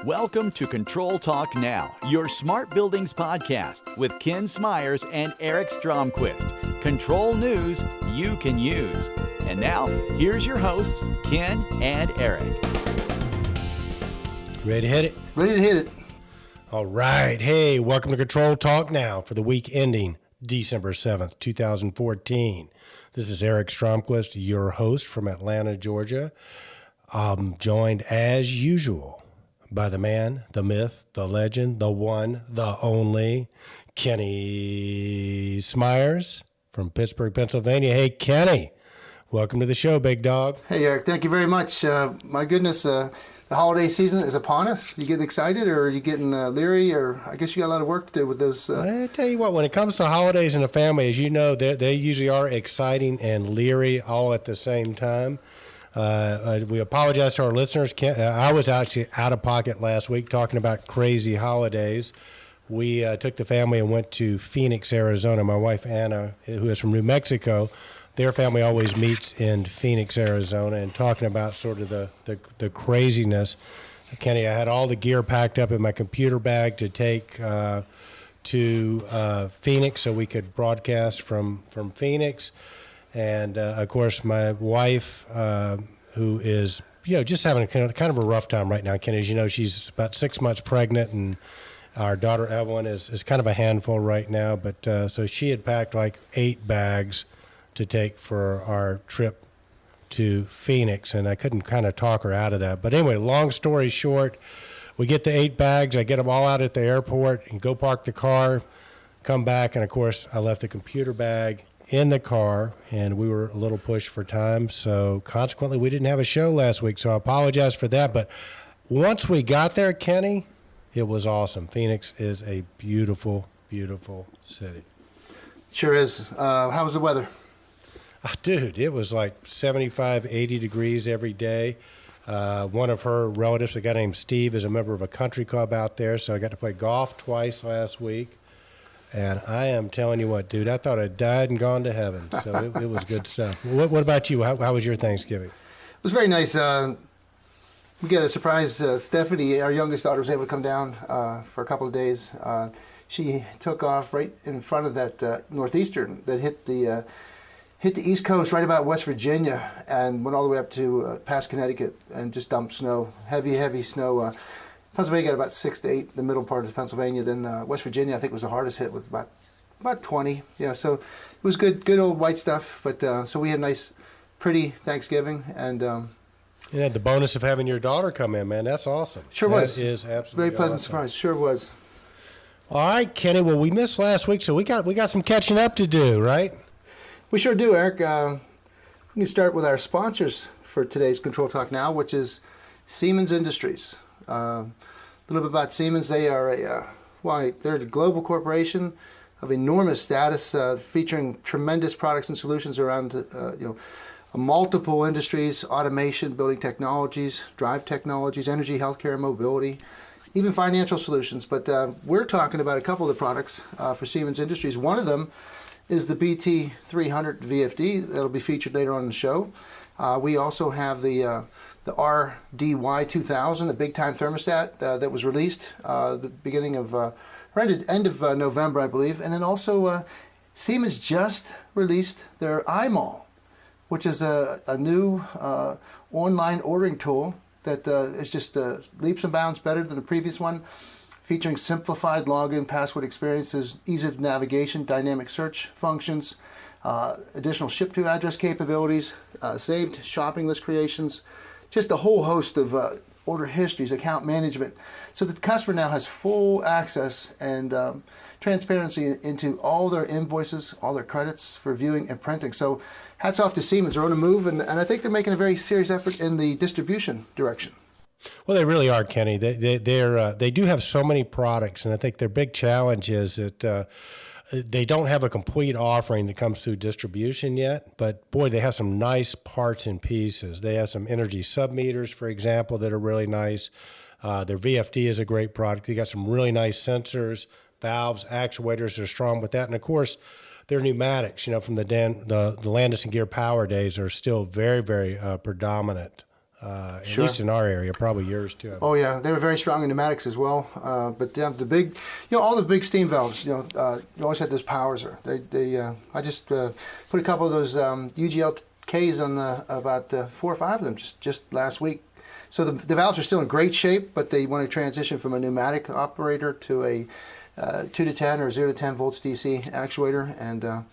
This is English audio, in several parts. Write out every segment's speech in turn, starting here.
Welcome to Control Talk Now, your smart buildings podcast with Ken Smyers and Eric Stromquist. Control news you can use. And now, here's your hosts, Ken and Eric. Ready to hit it? Ready to hit it. All right. Hey, welcome to Control Talk Now for the week ending December 7th, 2014. This is Eric Stromquist, your host from Atlanta, Georgia. I'm joined as usual by the man, the myth, the legend, the one, the only, Kenny Smyers from Pittsburgh, Pennsylvania. Hey, Kenny, welcome to the show, big dog. Hey, Eric, thank you very much. My goodness, the holiday season is upon us. You getting excited, or are you getting leery, or I guess you got a lot of work to do with those? I tell you what, when it comes to holidays in the family, as you know, they usually are exciting and leery all at the same time. We apologize to our listeners. I was actually out of pocket last week talking about crazy holidays. We took the family and went to Phoenix, Arizona. My wife, Anna, who is from New Mexico, their family always meets in Phoenix, Arizona, and talking about sort of the craziness. Kenny, I had all the gear packed up in my computer bag to take to Phoenix so we could broadcast from Phoenix. And, of course, my wife, who is, just having kind of a rough time right now, Kenny. As you know, she's about 6 months pregnant, and our daughter, Evelyn, is kind of a handful right now. But so she had packed like 8 bags to take for our trip to Phoenix, and I couldn't kind of talk her out of that. But anyway, long story short, we get the 8 bags. I get them all out at the airport and go park the car, come back, and, of course, I left the computer bag in the car, and we were a little pushed for time, so consequently we didn't have a show last week, so I apologize for that. But once we got there, Kenny, it was awesome. Phoenix is a beautiful, beautiful city. Sure is. How was the weather? Dude, it was like 75, 80 degrees every day. One of her relatives, a guy named Steve, is a member of a country club out there, so I got to play golf twice last week. And I am telling you what, dude, I thought I died and gone to heaven. So it was good stuff. What about you? How was your Thanksgiving? It was very nice. We got a surprise. Stephanie, our youngest daughter, was able to come down for a couple of days. She took off right in front of that northeastern that hit the East Coast, right about West Virginia, and went all the way up to past Connecticut and just dumped snow, heavy snow. Pennsylvania got about 6 to 8, the middle part of Pennsylvania. Then West Virginia, I think, was the hardest hit with about 20. So it was good old white stuff. But so we had a nice, pretty Thanksgiving, and you had the bonus of having your daughter come in, man. That's awesome. Sure was. That is absolutely very pleasant awesome. surprise. Sure was. All right, Kenny. Well, we missed last week, so we got some catching up to do, right? We sure do, Eric. We can start with our sponsors for today's Control Talk Now, which is Siemens Industries. A little bit about Siemens. They are they're a global corporation of enormous status, featuring tremendous products and solutions around multiple industries: automation, building technologies, drive technologies, energy, healthcare, mobility, even financial solutions. But we're talking about a couple of the products for Siemens Industries. One of them is the BT300 VFD that'll be featured later on in the show. We also have the RDY 2000, the big time thermostat that was released the beginning of end of November, I believe. And then also Siemens just released their iMall, which is a new online ordering tool that is just leaps and bounds better than the previous one, featuring simplified login, password experiences, ease of navigation, dynamic search functions, additional ship-to address capabilities, saved shopping list creations, just a whole host of order histories, account management. So the customer now has full access and transparency into all their invoices, all their credits for viewing and printing. So hats off to Siemens. They're on the move, and I think they're making a very serious effort in the distribution direction. Well, they really are, Kenny. They do have so many products, and I think their big challenge is that they don't have a complete offering that comes through distribution yet. But boy, they have some nice parts and pieces. They have some energy submeters, for example, that are really nice. Their VFD is a great product. They got some really nice sensors, valves, actuators that are strong with that, and of course, their pneumatics. From the Landis and Gear Power days are still very, very predominant at least in our area, probably yours too. Oh yeah, they were very strong in pneumatics as well. But the big, all the big steam valves, you always had those Powerser. I just put a couple of those UGLKs on about 4 or 5 of them just last week. So the valves are still in great shape, but they want to transition from a pneumatic operator to a 2 to 10 or 0 to 10 volts DC actuator, and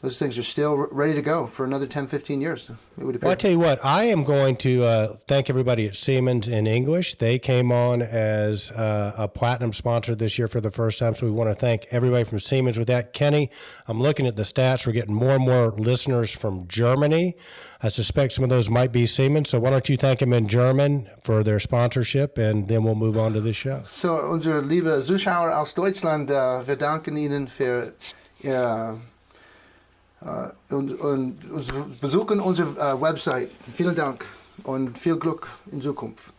those things are still ready to go for another 10, 15 years. It would appear. Well, I tell you what, I am going to thank everybody at Siemens in English. They came on as a platinum sponsor this year for the first time, so we want to thank everybody from Siemens with that. Kenny, I'm looking at the stats. We're getting more and more listeners from Germany. I suspect some of those might be Siemens, so why don't you thank them in German for their sponsorship, and then we'll move on to the show. So, unsere liebe Zuschauer aus Deutschland, wir danken Ihnen für und besuchen unsere Website. Vielen Dank und viel Glück in Zukunft.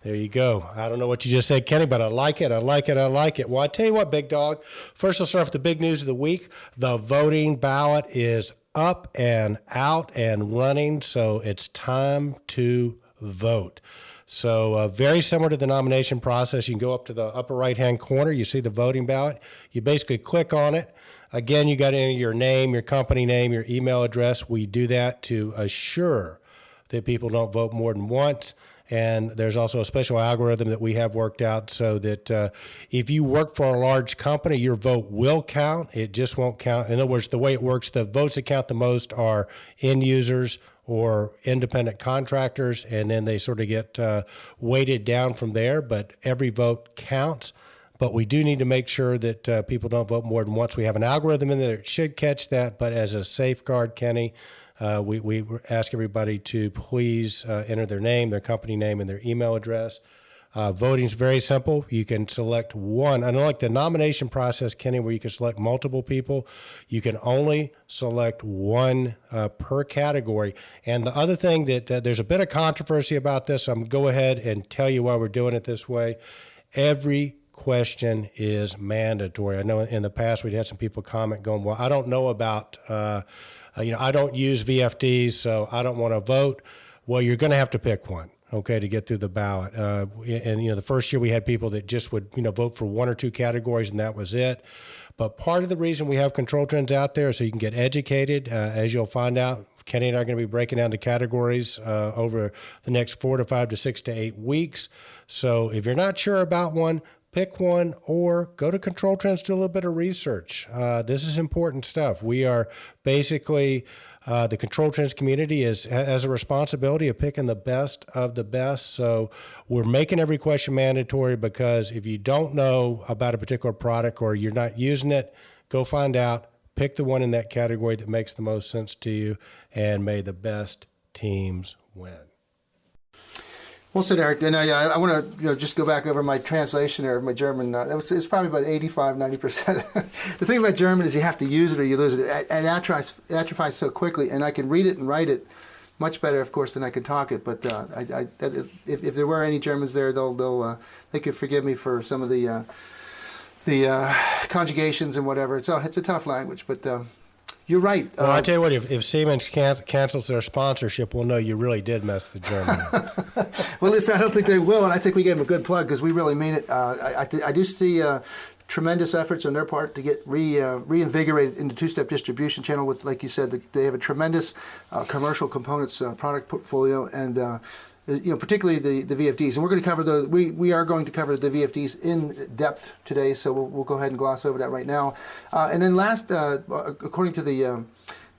There you go. I don't know what you just said, Kenny, but I like it. I like it. I like it. Well, I tell you what, big dog. First, let's start with the big news of the week. The voting ballot is up and out and running, so it's time to vote. So very similar to the nomination process. You can go up to the upper right-hand corner. You see the voting ballot. You basically click on it. Again, you got to enter your name, your company name, your email address. We do that to assure that people don't vote more than once. And there's also a special algorithm that we have worked out so that if you work for a large company, your vote will count. It just won't count. In other words, the way it works, the votes that count the most are end users or independent contractors, and then they sort of get weighted down from there. But every vote counts. But we do need to make sure that people don't vote more than once. We have an algorithm in there that should catch that, but as a safeguard, Kenny, we ask everybody to please enter their name, their company name, and their email address. Voting is very simple. You can select one. Unlike the nomination process, Kenny, where you can select multiple people, you can only select one per category. And the other thing that there's a bit of controversy about this, so I'm going to go ahead and tell you why we're doing it this way. Every question is mandatory. I know in the past we'd had some people comment going, well, I don't know about, I don't use VFDs, so I don't want to vote. Well, you're going to have to pick one, okay, to get through the ballot. And the first year we had people that just would, vote for 1 or 2 categories, and that was it. But part of the reason we have Control Trends out there is so you can get educated. As you'll find out, Kenny and I are going to be breaking down the categories over the next 4 to 5 to 6 to 8 weeks. So if you're not sure about one, pick one or go to Control Trends, do a little bit of research. This is important stuff. We are basically, the Control Trends community has a responsibility of picking the best of the best. So we're making every question mandatory because if you don't know about a particular product or you're not using it, go find out, pick the one in that category that makes the most sense to you, and may the best teams win. Well said, Eric. And I want to just go back over my translation there of my German. It's probably about 85, 90%. The thing about German is you have to use it or you lose it. It atrophies so quickly, and I can read it and write it much better, of course, than I can talk it. But if there were any Germans there, they could forgive me for some of the conjugations and whatever. It's a tough language, but. You're right. Well, I tell you what, if Siemens cancels their sponsorship, we'll know you really did mess the German. Well, listen, I don't think they will, and I think we gave them a good plug because we really mean it. I do see tremendous efforts on their part to get reinvigorated in the two-step distribution channel with, like you said, they have a tremendous commercial components product portfolio, and particularly the VFDs. And we're going to cover we are going to cover the VFDs in depth today, so we'll go ahead and gloss over that right now. And then last, according to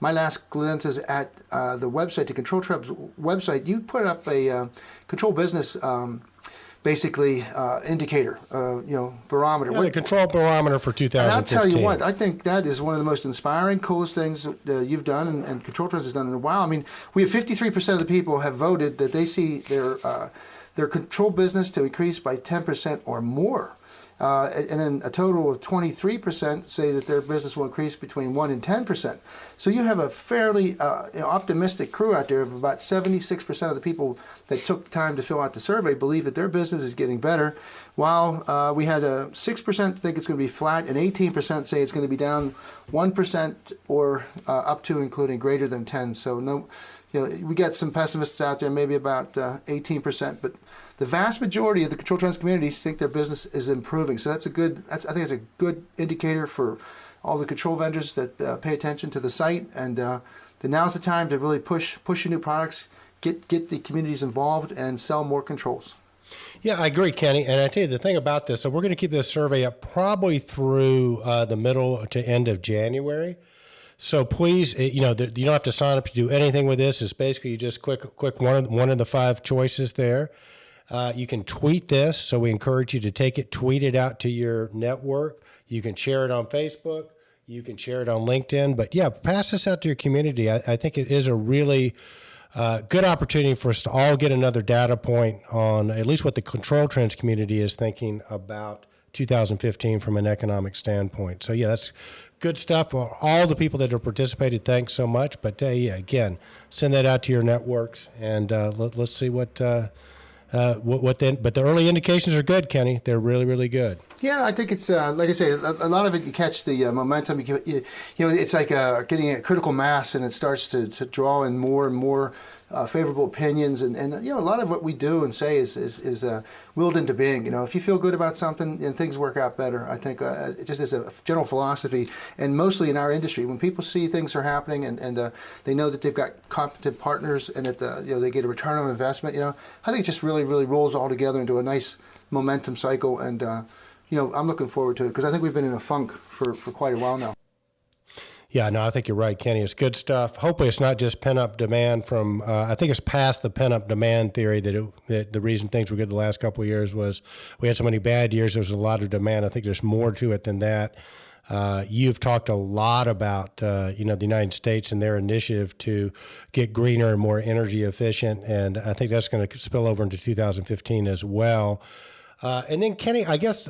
my last glances at the website, the Control Trends website, you put up a control business basically indicator, barometer. Yeah, the control barometer for 2015. And I'll tell you what, I think that is one of the most inspiring, coolest things you've done, and Control Trends has done in a while. I mean, we have 53% of the people have voted that they see their control business to increase by 10% or more. And then a total of 23% say that their business will increase between 1 and 10%. So you have a fairly optimistic crew out there of about 76% of the people that took time to fill out the survey believe that their business is getting better, while we had 6% think it's going to be flat and 18% say it's going to be down 1% or up to including greater than 10. So we got some pessimists out there, maybe about 18%, but the vast majority of the control trends communities think their business is improving. So I think it's a good indicator for all the control vendors that pay attention to the site. And now's the time to really push your new products, get the communities involved, and sell more controls. Yeah, I agree, Kenny. And I tell you the thing about this, so we're going to keep this survey up probably through the middle to end of January. So please, you don't have to sign up to do anything with this. It's basically you just click one of the 5 choices there. You can tweet this, so we encourage you to take it, tweet it out to your network. You can share it on Facebook. You can share it on LinkedIn. But yeah, pass this out to your community. I think it is a really good opportunity for us to all get another data point on at least what the control trends community is thinking about 2015 from an economic standpoint. So yeah, that's good stuff. For all the people that have participated, thanks so much. But yeah, again, send that out to your networks, and let's see what then. But the early indications are good, Kenny. They're really, really good. Yeah, I think it's like I say, a lot of it you catch the momentum. It's like getting a critical mass, and it starts to draw in more and more favorable opinions, and a lot of what we do and say is willed into being. If you feel good about something, and things work out better. I think it just is a general philosophy, and mostly in our industry, when people see things are happening and they know that they've got competent partners and that they get a return on investment. I think it just really, really rolls all together into a nice momentum cycle, and I'm looking forward to it because I think we've been in a funk for quite a while now. Yeah, no, I think you're right, Kenny. It's good stuff. Hopefully it's not just pent-up demand from I think it's past the pent-up demand theory that the reason things were good the last couple of years was we had so many bad years, there was a lot of demand. I think there's more to it than that. You've talked a lot about, the United States and their initiative to get greener and more energy efficient, and I think that's going to spill over into 2015 as well. And then, Kenny, I guess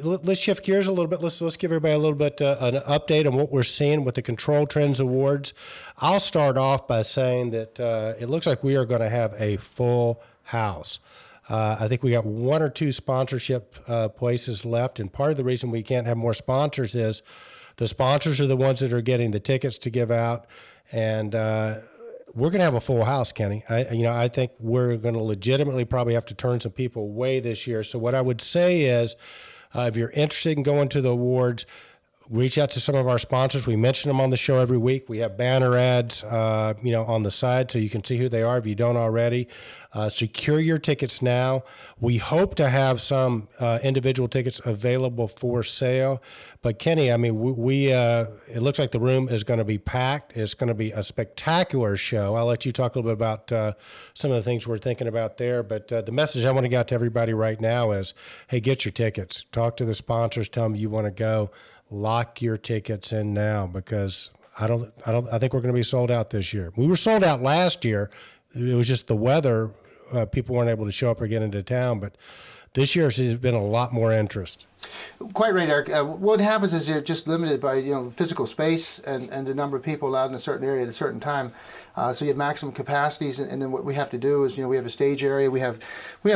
let's shift gears a little bit. Let's give everybody a little bit an update on what we're seeing with the Control Trends Awards. I'll start off by saying that it looks like we are going to have a full house. I think we got 1 or 2 sponsorship places left, and part of the reason we can't have more sponsors is the sponsors are the ones that are getting the tickets to give out, and we're going to have a full house, Kenny. I think we're going to legitimately probably have to turn some people away this year. So what I would say is, if you're interested in going to the awards, reach out to some of our sponsors. We mention them on the show every week. We have banner ads, on the side so you can see who they are if you don't already. Secure your tickets now. We hope to have some individual tickets available for sale. But Kenny, we it looks like the room is going to be packed. It's going to be a spectacular show. I'll let you talk a little bit about some of the things we're thinking about there. But the message I want to get to everybody right now is, hey, get your tickets. Talk to the sponsors. Tell them you want to go. Lock your tickets in now because I think we're going to be sold out this year. We were sold out last year. It was just the weather. People weren't able to show up or get into town. But this year there's been a lot more interest. Quite right, Eric. What happens is you're just limited by physical space and the number of people allowed in a certain area at a certain time. So you have maximum capacities, and then what we have to do is we have a stage area. We have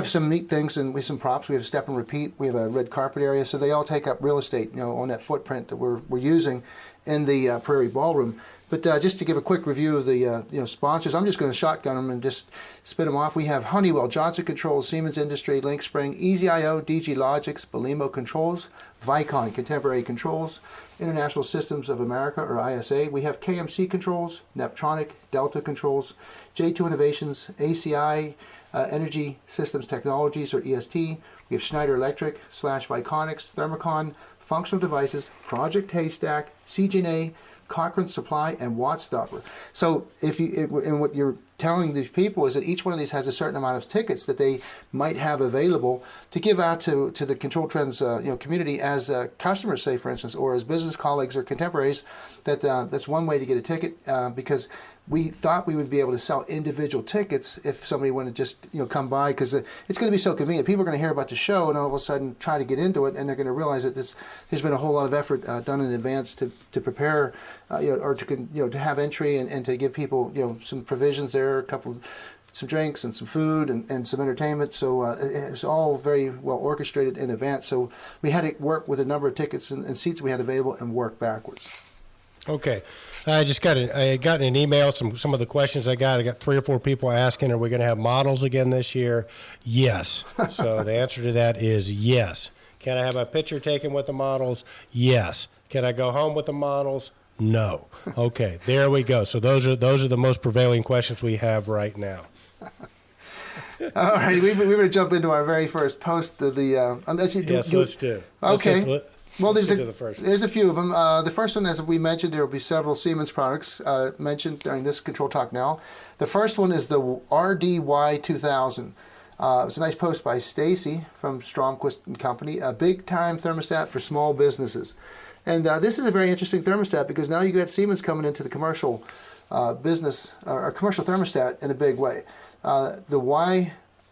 some neat things and we have some props. We have step and repeat. We have a red carpet area. So they all take up real estate on that footprint that we're using in the Prairie Ballroom. But just to give a quick review of the sponsors, I'm just going to shotgun them and just spit them off. We have Honeywell, Johnson Controls, Siemens Industry, Link Spring, EasyIO, DG Logics, Belimo Controls, Vicon, Contemporary Controls, International Systems of America, or ISA. We have KMC Controls, Neptronic, Delta Controls, J2 Innovations, ACI, Energy Systems Technologies, or EST. We have Schneider Electric / Viconics, Thermocon, Functional Devices, Project Haystack, CGNA, Cochrane Supply, and Wattstopper. So and what you're telling these people is that each one of these has a certain amount of tickets that they might have available to give out to the Control Trends community as customers, say, for instance, or as business colleagues or contemporaries. That's one way to get a ticket because we thought we would be able to sell individual tickets if somebody wanted to just come by, because it's going to be so convenient. People are going to hear about the show and all of a sudden try to get into it, and they're going to realize that there's been a whole lot of effort done in advance to prepare, or to have entry and to give people some provisions there, some drinks and some food and some entertainment. So it was all very well orchestrated in advance. So we had to work with a number of tickets and seats we had available and work backwards. Okay. I got an email, some of the questions I got 3 or 4 people asking, are we going to have models again this year? Yes. So the answer to that is yes. Can I have a picture taken with the models? Yes. Can I go home with the models? No. Okay, there we go. So those are the most prevailing questions we have right now. All right, we're going to jump into our very first post of the. Let's do. Okay. There's a a few of them. The first one, as we mentioned, there will be several Siemens products mentioned during this Control Talk Now. The first one is the RDY 2000. It's a nice post by Stacy from Stromquist and Company, a big-time thermostat for small businesses. And this is a very interesting thermostat because now you got Siemens coming into the commercial business, or commercial thermostat in a big way. The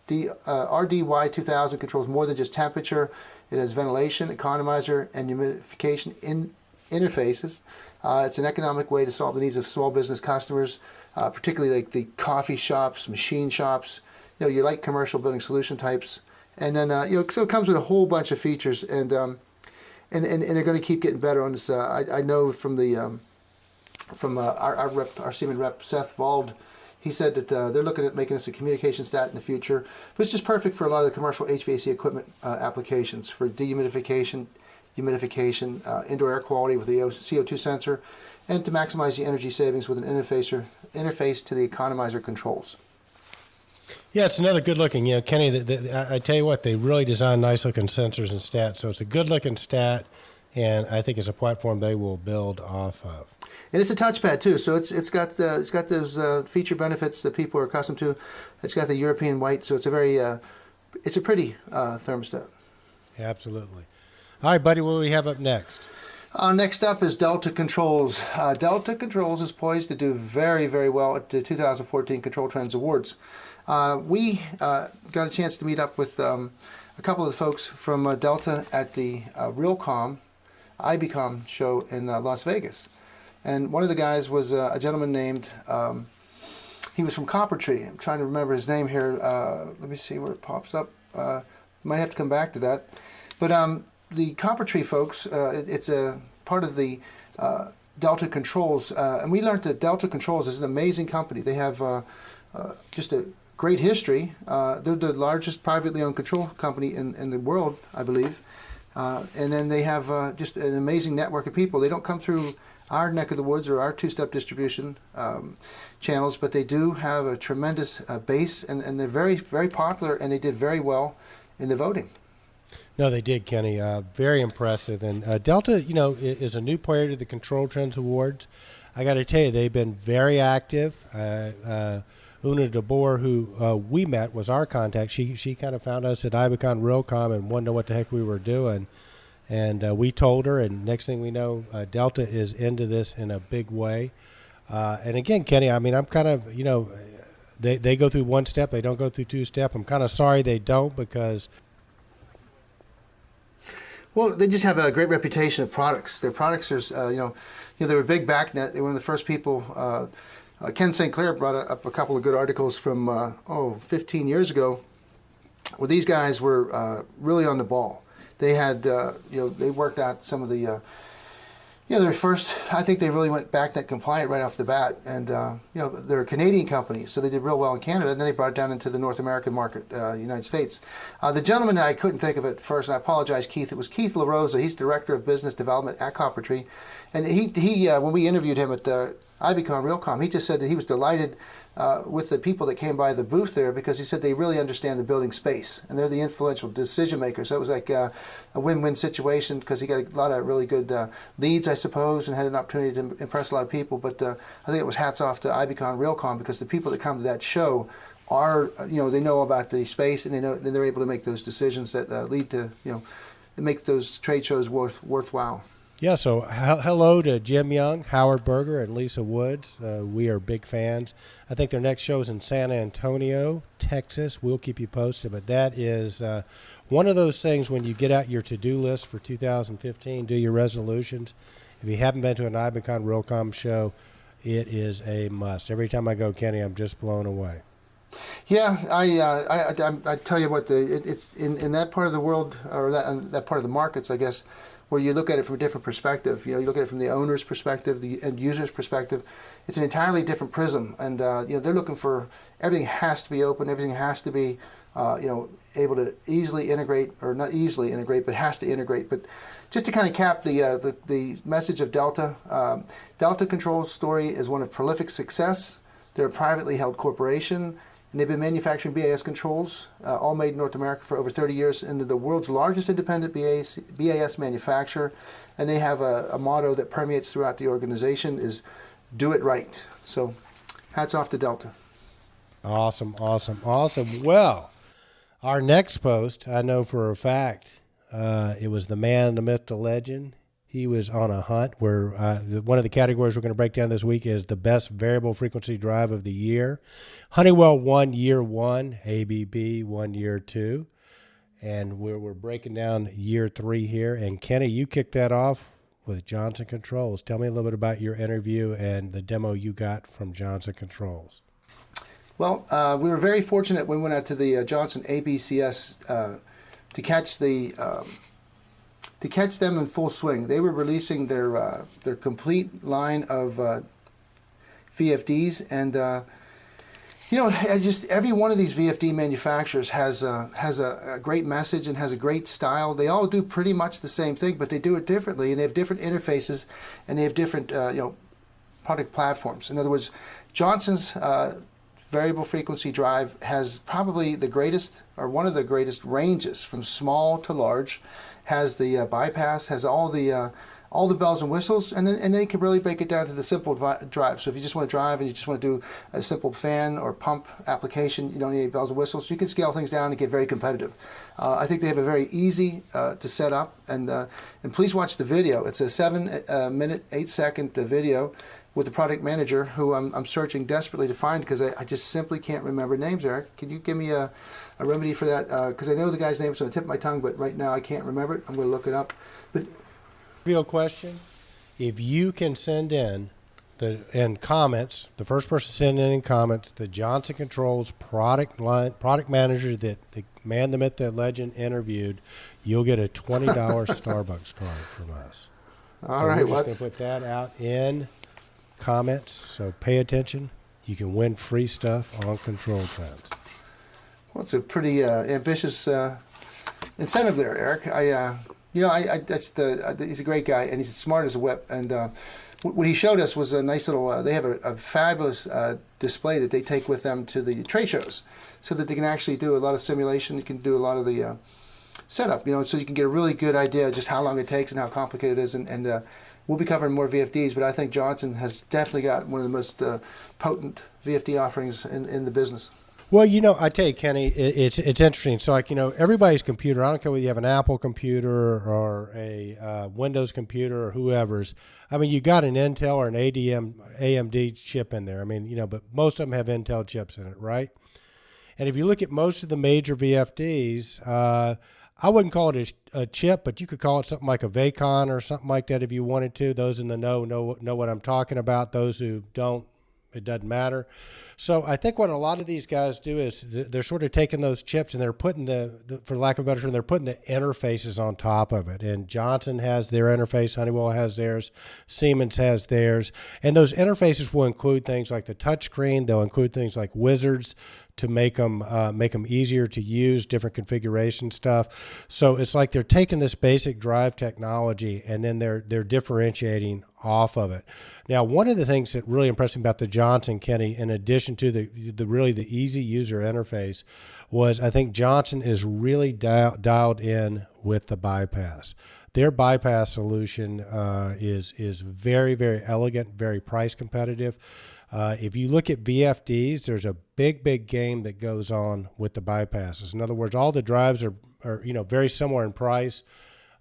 RDY 2000 controls more than just temperature. It has ventilation, economizer, and humidification interfaces. It's an economic way to solve the needs of small business customers, particularly like the coffee shops, machine shops, your light commercial building solution types. And then, so it comes with a whole bunch of features, and they're going to keep getting better on this. I know from the our Siemens rep, Seth Wald. He said that they're looking at making us a communication stat in the future, but it's just perfect for a lot of the commercial HVAC equipment applications for dehumidification, humidification, indoor air quality with the CO2 sensor, and to maximize the energy savings with an interface to the economizer controls. Yeah, it's another good-looking. Kenny, I tell you what, they really design nice-looking sensors and stats. So it's a good-looking stat, and I think it's a platform they will build off of. And it's a touchpad too, so it's got those feature benefits that people are accustomed to. It's got the European white, so it's a pretty thermostat. Absolutely. All right, buddy, what do we have up next? Next up is Delta Controls. Delta Controls is poised to do very, very well at the 2014 Control Trends Awards. We got a chance to meet up with a couple of the folks from Delta at the Realcomm, IBCOM show in Las Vegas. And one of the guys was a gentleman named, he was from Copper Tree. I'm trying to remember his name here. Let me see where it pops up. Might have to come back to that. But the Copper Tree folks, it's a part of the Delta Controls. And we learned that Delta Controls is an amazing company. They have just a great history. They're the largest privately owned control company in the world, I believe. And then they have just an amazing network of people. They don't come through our neck of the woods or our two-step distribution channels, but they do have a tremendous base, and they're very, very popular, and they did very well in the voting. No, they did, Kenny. Very impressive. And Delta, is a new player to the Control Trends Awards. I got to tell you, they've been very active. Una DeBoer, who we met, was our contact. She kind of found us at Ibicon Realcomm and wanted to know what the heck we were doing. And we told her, and next thing we know, Delta is into this in a big way. And again, Kenny, I mean, I'm kind of, they go through one step, they don't go through two step. I'm kind of sorry they don't because. Well, they just have a great reputation of products. Their products are, they were big backnet. They were one of the first people. Ken St. Clair brought up a couple of good articles from, 15 years ago, where these guys were really on the ball. They had, they worked out some of the, their first, I think they really went BACnet compliant right off the bat. And, they're a Canadian company, so they did real well in Canada, and then they brought it down into the North American market, United States. The gentleman, I couldn't think of it first, and I apologize, Keith. It was Keith LaRosa. He's Director of Business Development at Copper Tree. And he when we interviewed him at IBCOM Realcomm, he just said that he was delighted with the people that came by the booth there because he said they really understand the building space and they're the influential decision makers. So it was like a win-win situation because he got a lot of really good leads, I suppose, and had an opportunity to impress a lot of people. But I think it was hats off to IBCOM Realcomm because the people that come to that show are, they know about the space and they're able to make those decisions that lead to, make those trade shows worthwhile. Yeah, so hello to Jim Young, Howard Berger, and Lisa Woods. We are big fans. I think their next show is in San Antonio, Texas. We'll keep you posted. But that is one of those things when you get out your to-do list for 2015, do your resolutions. If you haven't been to an Ibicon Realcomm show, it is a must. Every time I go, Kenny, I'm just blown away. Yeah, I tell you what, it's in that part of the world, or that part of the markets, I guess, where you look at it from a different perspective. You look at it from the owner's perspective, the end user's perspective. It's an entirely different prism, and they're looking for everything has to be open, everything has to be able to easily integrate, or not easily integrate, but has to integrate. But just to kind of cap the message of Delta, Delta Control's story is one of prolific success. They're a privately held corporation, and they've been manufacturing BAS controls, all made in North America, for over 30 years, and they're the world's largest independent BAS manufacturer. And they have a motto that permeates throughout the organization is "Do it right." So, hats off to Delta. Awesome. Well, our next post, I know for a fact, it was the man, the myth, the legend. He was on a hunt where one of the categories we're going to break down this week is the best variable frequency drive of the year. Honeywell won year 1, ABB won year 2, and we're breaking down year 3 here. And Kenny, you kicked that off with Johnson Controls. Tell me a little bit about your interview and the demo you got from Johnson Controls. Well, we were very fortunate when we went out to the Johnson ABCS to catch them in full swing. They were releasing their complete line of VFDs, and just every one of these VFD manufacturers has a great message and has a great style. They all do pretty much the same thing, but they do it differently, and they have different interfaces, and they have different product platforms. In other words, Johnson's variable frequency drive has probably the greatest, or one of the greatest, ranges from small to large. Has the bypass, has all the bells and whistles, and then you can really break it down to the simple drive. So if you just want to drive and you just want to do a simple fan or pump application, you don't need any bells and whistles. You can scale things down and get very competitive. I think they have a very easy to set up, and please watch the video. It's a 7-minute, 8-second video with the product manager, who I'm searching desperately to find, because I just simply can't remember names. Eric, can you give me a remedy for that? Because I know the guy's name is on the tip of my tongue, but right now I can't remember it. I'm going to look it up. But real question: if you can send in comments, the first person to send in comments, the Johnson Controls product manager that the man, the myth, the legend interviewed, you'll get a $20 Starbucks card from us. All right, we're just going to put that out in comments, so pay attention. You can win free stuff on Control Talk. Well, it's a pretty ambitious incentive there, Eric. He's a great guy, and he's as smart as a whip. And what he showed us was a nice little. They have a fabulous display that they take with them to the trade shows, so that they can actually do a lot of simulation. You can do a lot of the setup, so you can get a really good idea of just how long it takes and how complicated it is. And we'll be covering more VFDs, but I think Johnson has definitely got one of the most potent VFD offerings in the business. Well, I tell you, Kenny, it's interesting. So, everybody's computer, I don't care whether you have an Apple computer or a Windows computer or whoever's. I mean, you got an Intel or an AMD chip in there. I mean, but most of them have Intel chips in it, right? And if you look at most of the major VFDs, I wouldn't call it a chip, but you could call it something like a Vacon or something like that if you wanted to. Those in the know what I'm talking about. Those who don't, it doesn't matter. So I think what a lot of these guys do is they're sort of taking those chips and they're putting for lack of a better term, they're putting the interfaces on top of it. And Johnson has their interface, Honeywell has theirs, Siemens has theirs. And those interfaces will include things like the touchscreen. They'll include things like wizards to make them easier to use, different configuration stuff. So it's like they're taking this basic drive technology and then they're differentiating off of it. Now, one of the things that really impressed me about the Johnson, Kenny, in addition to the easy user interface, was I think Johnson is really dialed in with the bypass. Their bypass solution is very, very elegant, very price competitive. If you look at VFDs, there's a big game that goes on with the bypasses. In other words, all the drives are very similar in price.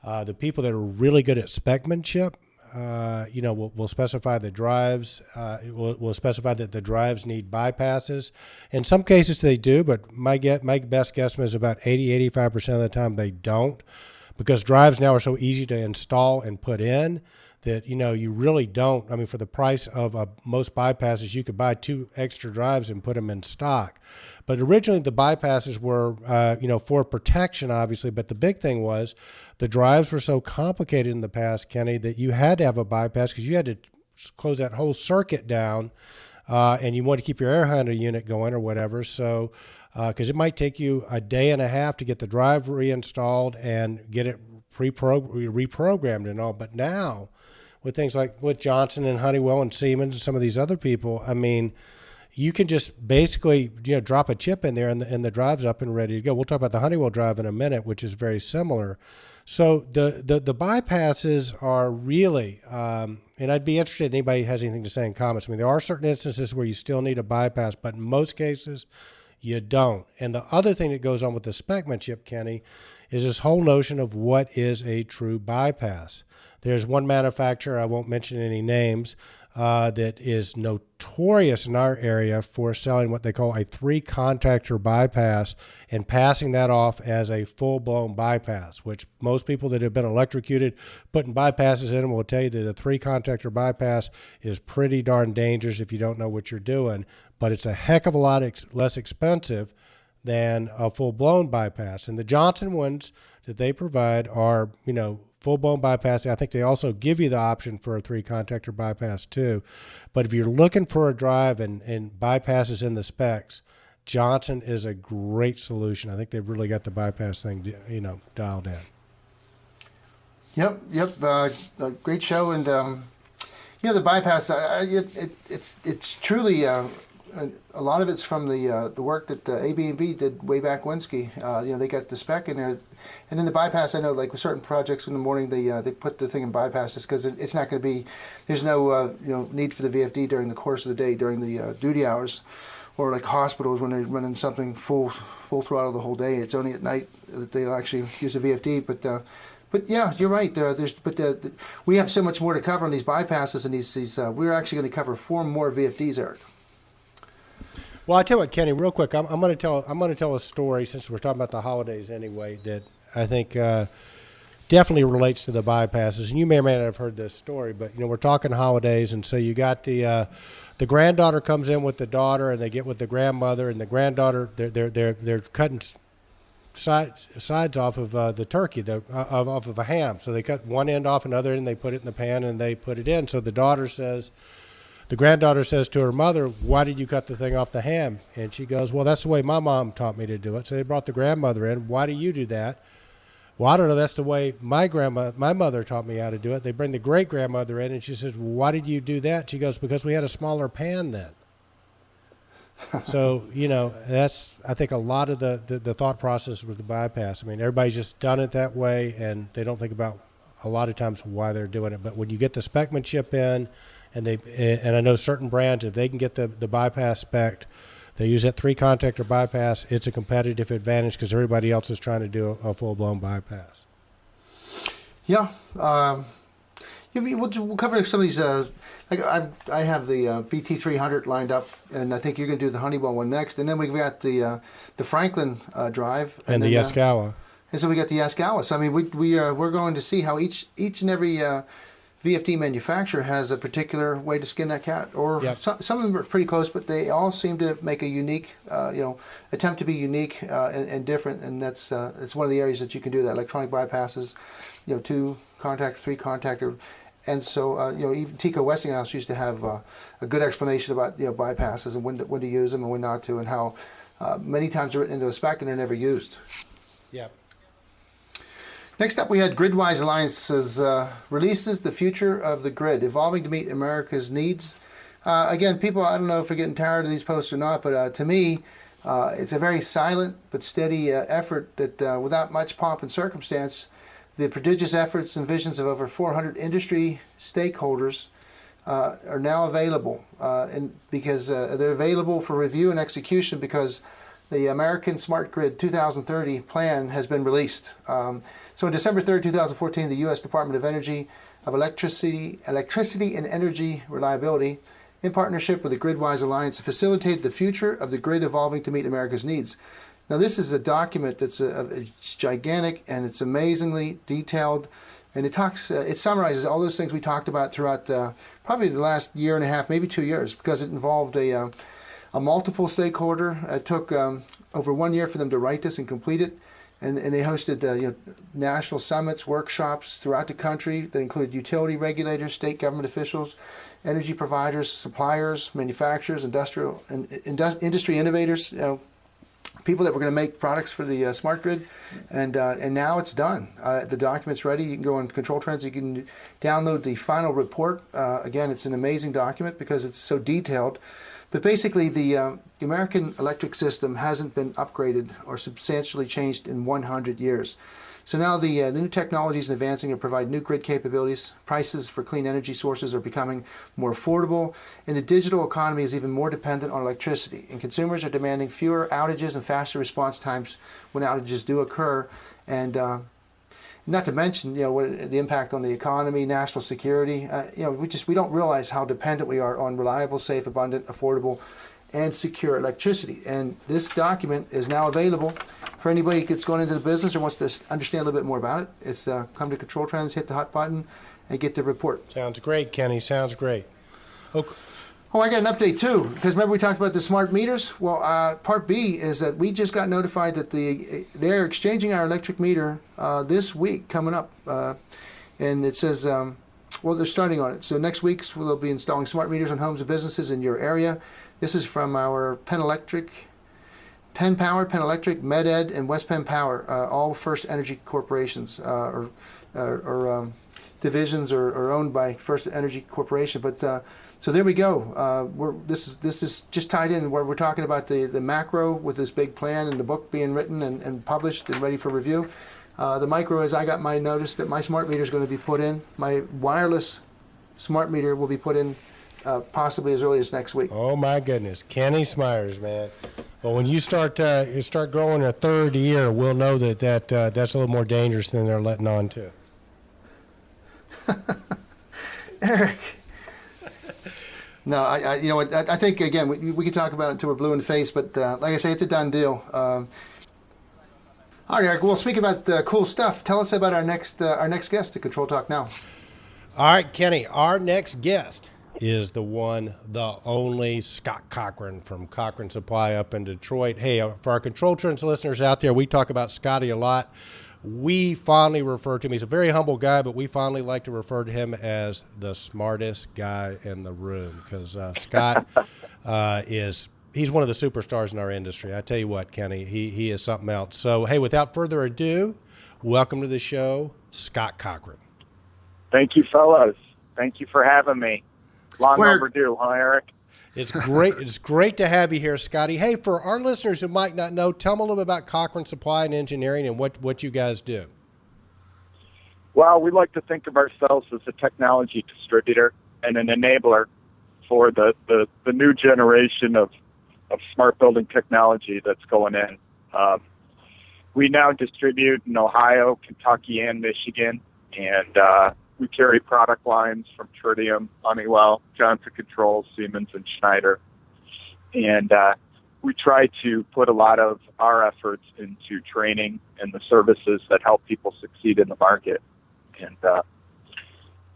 The people that are really good at specmanship, will specify the drives. Will specify that the drives need bypasses. In some cases they do, but my best guesstimate is about 80-85% of the time they don't, because drives now are so easy to install and put in that, you really don't. I mean, for the price of most bypasses, you could buy 2 extra drives and put them in stock. But originally the bypasses were, for protection, obviously. But the big thing was the drives were so complicated in the past, Kenny, that you had to have a bypass because you had to close that whole circuit down, and you want to keep your air handler unit going or whatever. So, because it might take you a day and a half to get the drive reinstalled and get it reprogrammed and all. But now, with things like with Johnson and Honeywell and Siemens and some of these other people, I mean, you can just basically drop a chip in there and the drive's up and ready to go. We'll talk about the Honeywell drive in a minute, which is very similar. So the bypasses are really, and I'd be interested if anybody has anything to say in comments. I mean, there are certain instances where you still need a bypass, but in most cases, you don't. And the other thing that goes on with the specmanship, Kenny, is this whole notion of what is a true bypass. There's one manufacturer, I won't mention any names, that is notorious in our area for selling what they call a 3-contactor bypass and passing that off as a full-blown bypass, which most people that have been electrocuted putting bypasses in them will tell you that a 3-contactor bypass is pretty darn dangerous if you don't know what you're doing, but it's a heck of a lot less expensive than a full-blown bypass. And the Johnson ones that they provide are, full-blown bypass. I think they also give you the option for a 3-contactor bypass too. But if you're looking for a drive and bypasses in the specs, Johnson is a great solution. I think they've really got the bypass thing, dialed in. Yep. Great show, and the bypass. It's truly. A lot of it's from the work that AB&B did way back Wensky. They got the spec in there, and then the bypass. I know, like with certain projects in the morning, they put the thing in bypasses because it's not going to be. There's no need for the VFD during the course of the day during the duty hours, or like hospitals when they're running something full throttle the whole day. It's only at night that they'll actually use a VFD. But yeah, you're right. We have so much more to cover on these bypasses, and these we're actually going to cover 4 more VFDs, Eric. Well, I tell you what, Kenny, real quick, I'm going to tell a story since we're talking about the holidays anyway that I think definitely relates to the bypasses. And you may or may not have heard this story, but we're talking holidays, and so you got the granddaughter comes in with the daughter, and they get with the grandmother, and the granddaughter they're cutting sides off of the turkey, off of a ham. So they cut one end off, another end, they put it in the pan, and they put it in. So the granddaughter says to her mother, "Why did you cut the thing off the ham?" And she goes, "Well, that's the way my mom taught me to do it." So they brought the grandmother in. "Why do you do that?" "Well, I don't know. That's the way my mother taught me how to do it." They bring the great-grandmother in, and she says, "Well, why did you do that?" She goes, "Because we had a smaller pan then." So, that's, I think, a lot of the thought process with the bypass. I mean, everybody's just done it that way, and they don't think about a lot of times why they're doing it. But when you get the specmanship in, and I know certain brands, if they can get the bypass spec'd, they use that 3-contactor bypass. It's a competitive advantage because everybody else is trying to do a full-blown bypass. Yeah. We'll cover some of these. Like I have the BT300 lined up, and I think you're going to do the Honeywell one next. And then we've got the Franklin drive. And the Yaskawa. And so we got the Yaskawa. So, I mean, we're going to see how each and every VFD manufacturer has a particular way to skin that cat, or yep. Some of them are pretty close, but they all seem to make a unique, attempt to be unique and different, and that's it's one of the areas that you can do that. Electronic bypasses, 2-contactor, 3-contactor, and so even Tico Westinghouse used to have a good explanation about bypasses and when to use them and when not to, and how many times they're written into a spec and they're never used. Yeah. Next up, we had Gridwise Alliance's releases The Future of the Grid, Evolving to Meet America's Needs. Again, people, I don't know if they're getting tired of these posts or not, but to me, it's a very silent but steady effort that without much pomp and circumstance, the prodigious efforts and visions of over 400 industry stakeholders are now available, and because they're available for review and execution because the American Smart Grid 2030 plan has been released. So on December 3rd, 2014, the U.S. Department of Energy of Electricity and Energy Reliability, in partnership with the Gridwise Alliance, facilitated the future of the grid evolving to meet America's needs. Now, this is a document that's it's gigantic and it's amazingly detailed. And it summarizes all those things we talked about throughout probably the last year and a half, maybe 2 years, because it involved a multiple stakeholder. It took over 1 year for them to write this and complete it. And they hosted national summits, workshops throughout the country that included utility regulators, state government officials, energy providers, suppliers, manufacturers, industry innovators, people that were going to make products for the smart grid. And now it's done. The document's ready. You can go on Control Trends. You can download the final report. Again, it's an amazing document because it's so detailed. But basically, the American electric system hasn't been upgraded or substantially changed in 100 years. So now the new technologies and advancing and provide new grid capabilities. Prices for clean energy sources are becoming more affordable, and the digital economy is even more dependent on electricity. And consumers are demanding fewer outages and faster response times when outages do occur. And not to mention, the impact on the economy, national security. We don't realize how dependent we are on reliable, safe, abundant, affordable, and secure electricity. And this document is now available for anybody that's going into the business or wants to understand a little bit more about it. It's come to Control Trends, hit the hot button, and get the report. Sounds great, Kenny. Sounds great. Okay. Oh, I got an update too, because remember we talked about the smart meters? Well, part B is that we just got notified that they're exchanging our electric meter this week coming up. And it says, they're starting on it. So next week we'll be installing smart meters on homes and businesses in your area. This is from our Penn Power, Penn Electric, MedEd, and West Penn Power, all First Energy corporations or divisions are owned by First Energy Corporation. But so there we go. This is just tied in where we're talking about the macro with this big plan and the book being written and published and ready for review. The micro is I got my notice that my smart meter is going to be put in. My wireless smart meter will be put in possibly as early as next week. Oh my goodness, Kenny Smyers, man. Well, when you start growing a third year, we'll know that's a little more dangerous than they're letting on to. Eric. No, I think again we can talk about it until we're blue in the face, but like I say, it's a done deal. All right, Eric. Well, speaking about cool stuff, tell us about our next guest at Control Talk Now. All right, Kenny. Our next guest is the one, the only Scott Cochran from Cochran Supply up in Detroit. Hey, for our Control Trends listeners out there, we talk about Scotty a lot. We fondly refer to him. He's a very humble guy, but we fondly like to refer to him as the smartest guy in the room because Scott he's one of the superstars in our industry. I tell you what, Kenny, he is something else. So, hey, without further ado, welcome to the show, Scott Cochran. Thank you, fellas. Thank you for having me. Long overdue, huh, Eric? It's great. It's great to have you here, Scotty. Hey, for our listeners who might not know, tell them a little bit about Cochran Supply and Engineering and what you guys do. Well, we like to think of ourselves as a technology distributor and an enabler for the new generation of smart building technology that's going in. We now distribute in Ohio, Kentucky, and Michigan, and we carry product lines from Tritium, Honeywell, Johnson Controls, Siemens, and Schneider. And we try to put a lot of our efforts into training and the services that help people succeed in the market.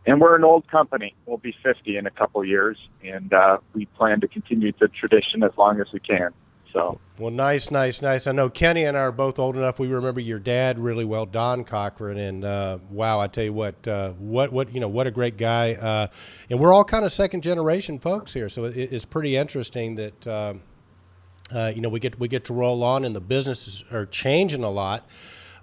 And we're an old company. We'll be 50 in a couple of years, and we plan to continue the tradition as long as we can. So. Well, nice. I know Kenny and I are both old enough. We remember your dad really well, Don Cochran, and wow, I tell you what a great guy. And we're all kind of second generation folks here, so it's pretty interesting that we get to roll on, and the businesses are changing a lot.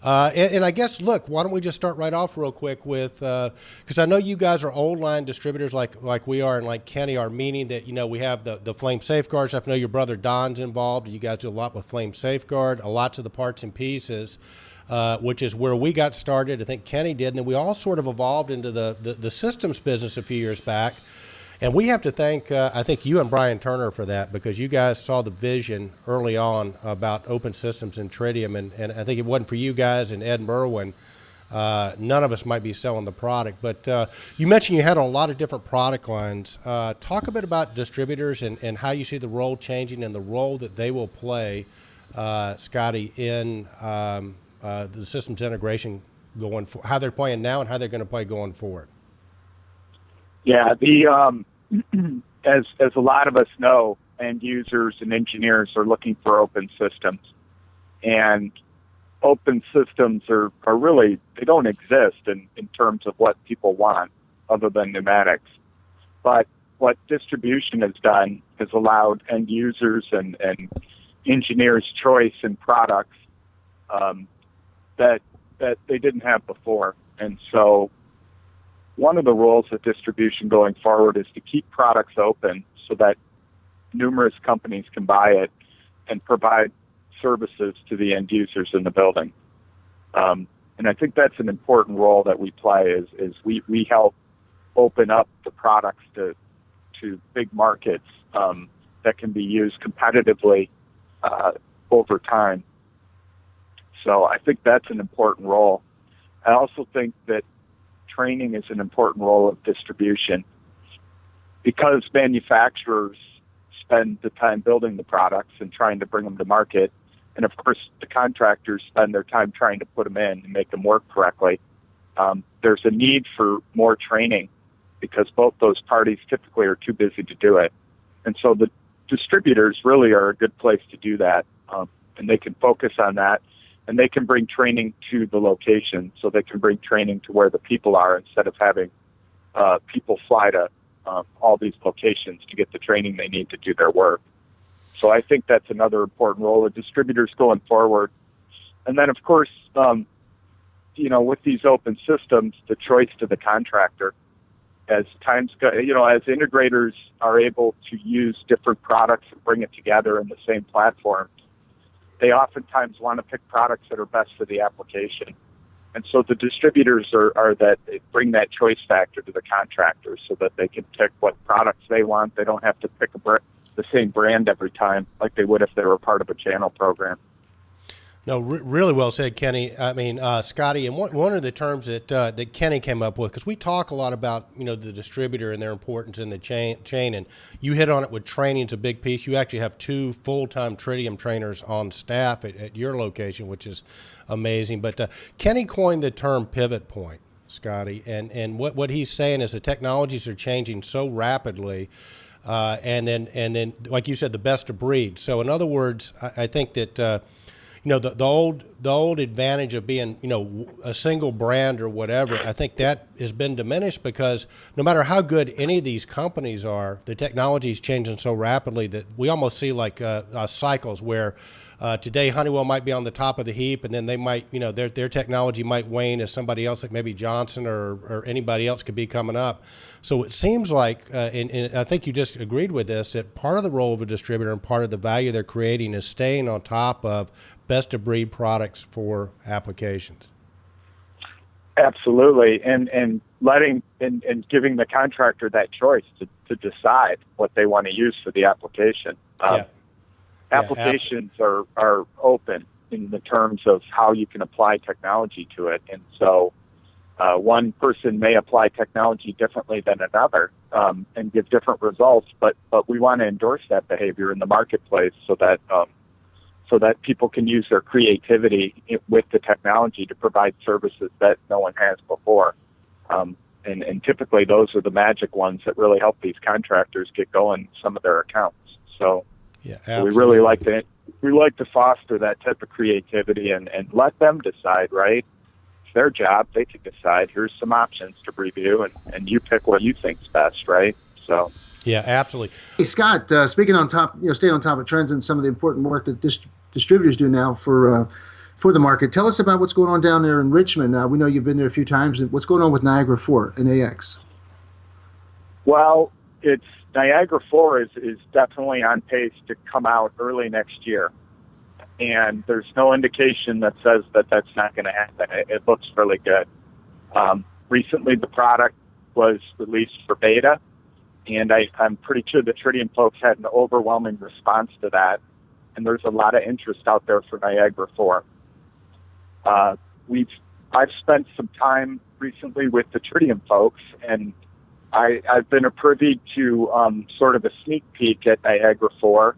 And I guess, look, why don't we just start right off real quick with, because I know you guys are old line distributors like we are and like Kenny are, meaning that, we have the Flame Safeguards. I know your brother Don's involved. You guys do a lot with Flame Safeguard, lots of the parts and pieces, which is where we got started. I think Kenny did. And then we all sort of evolved into the systems business a few years back. And we have to thank, I think, you and Brian Turner for that, because you guys saw the vision early on about open systems and Tritium. And I think if it wasn't for you guys and Ed Merwin, none of us might be selling the product. But you mentioned you had a lot of different product lines. Talk a bit about distributors and how you see the role changing and the role that they will play, Scotty, in the systems integration how they're playing now and how they're going to play going forward? Yeah, as a lot of us know, end users and engineers are looking for open systems, and open systems are really, they don't exist in terms of what people want other than pneumatics. But what distribution has done has allowed end users and engineers choice in products that they didn't have before. And so one of the roles of distribution going forward is to keep products open so that numerous companies can buy it and provide services to the end users in the building. And I think that's an important role that we play is we help open up the products to big markets that can be used competitively over time. So I think that's an important role. I also think that training is an important role of distribution, because manufacturers spend the time building the products and trying to bring them to market. And of course, the contractors spend their time trying to put them in and make them work correctly. There's a need for more training because both those parties typically are too busy to do it. And so the distributors really are a good place to do that. And they can focus on that, and they can bring training to the location, so they can bring training to where the people are instead of having people fly to all these locations to get the training they need to do their work. So I think that's another important role of distributors going forward. And then, of course, with these open systems, the choice to the contractor. As times go, as integrators are able to use different products and bring it together in the same platform, they oftentimes want to pick products that are best for the application. And so the distributors are that they bring that choice factor to the contractors so that they can pick what products they want. They don't have to pick the same brand every time like they would if they were part of a channel program. No, really well said, Kenny. I mean, Scotty, and one of the terms that Kenny came up with, because we talk a lot about the distributor and their importance in the chain, and you hit on it with training is a big piece. You actually have 2 full-time Tritium trainers on staff at your location, which is amazing. But Kenny coined the term pivot point, Scotty, and what he's saying is the technologies are changing so rapidly. And then, like you said, the best of breed. So in other words, I think that the old advantage of being a single brand or whatever, I think that has been diminished, because no matter how good any of these companies are, the technology is changing so rapidly that we almost see like cycles where today Honeywell might be on the top of the heap, and then they might their technology might wane as somebody else, like maybe Johnson or anybody else, could be coming up. So it seems like, and I think you just agreed with this, that part of the role of a distributor and part of the value they're creating is staying on top of best-of-breed products for applications. Absolutely, and letting and giving the contractor that choice to decide what they want to use for the application. Applications are open in the terms of how you can apply technology to it, and so one person may apply technology differently than another and give different results, but we want to endorse that behavior in the marketplace so that people can use their creativity with the technology to provide services that no one has before. And typically those are the magic ones that really help these contractors get going some of their accounts. So we really like to foster that type of creativity and let them decide, right? It's their job. They can decide, here's some options to review, and you pick what you think's best, right? So. Yeah, absolutely. Hey, Scott, speaking on top, staying on top of trends and some of the important work that distributors do now for the market. Tell us about what's going on down there in Richmond. We know you've been there a few times. What's going on with Niagara 4 and AX? Well, Niagara 4 is definitely on pace to come out early next year. And there's no indication that says that that's not going to happen. It looks really good. Recently, the product was released for beta, and I'm pretty sure the Tritium folks had an overwhelming response to that. And there's a lot of interest out there for Niagara 4. I've spent some time recently with the Tritium folks, and I've been privy to sort of a sneak peek at Niagara 4,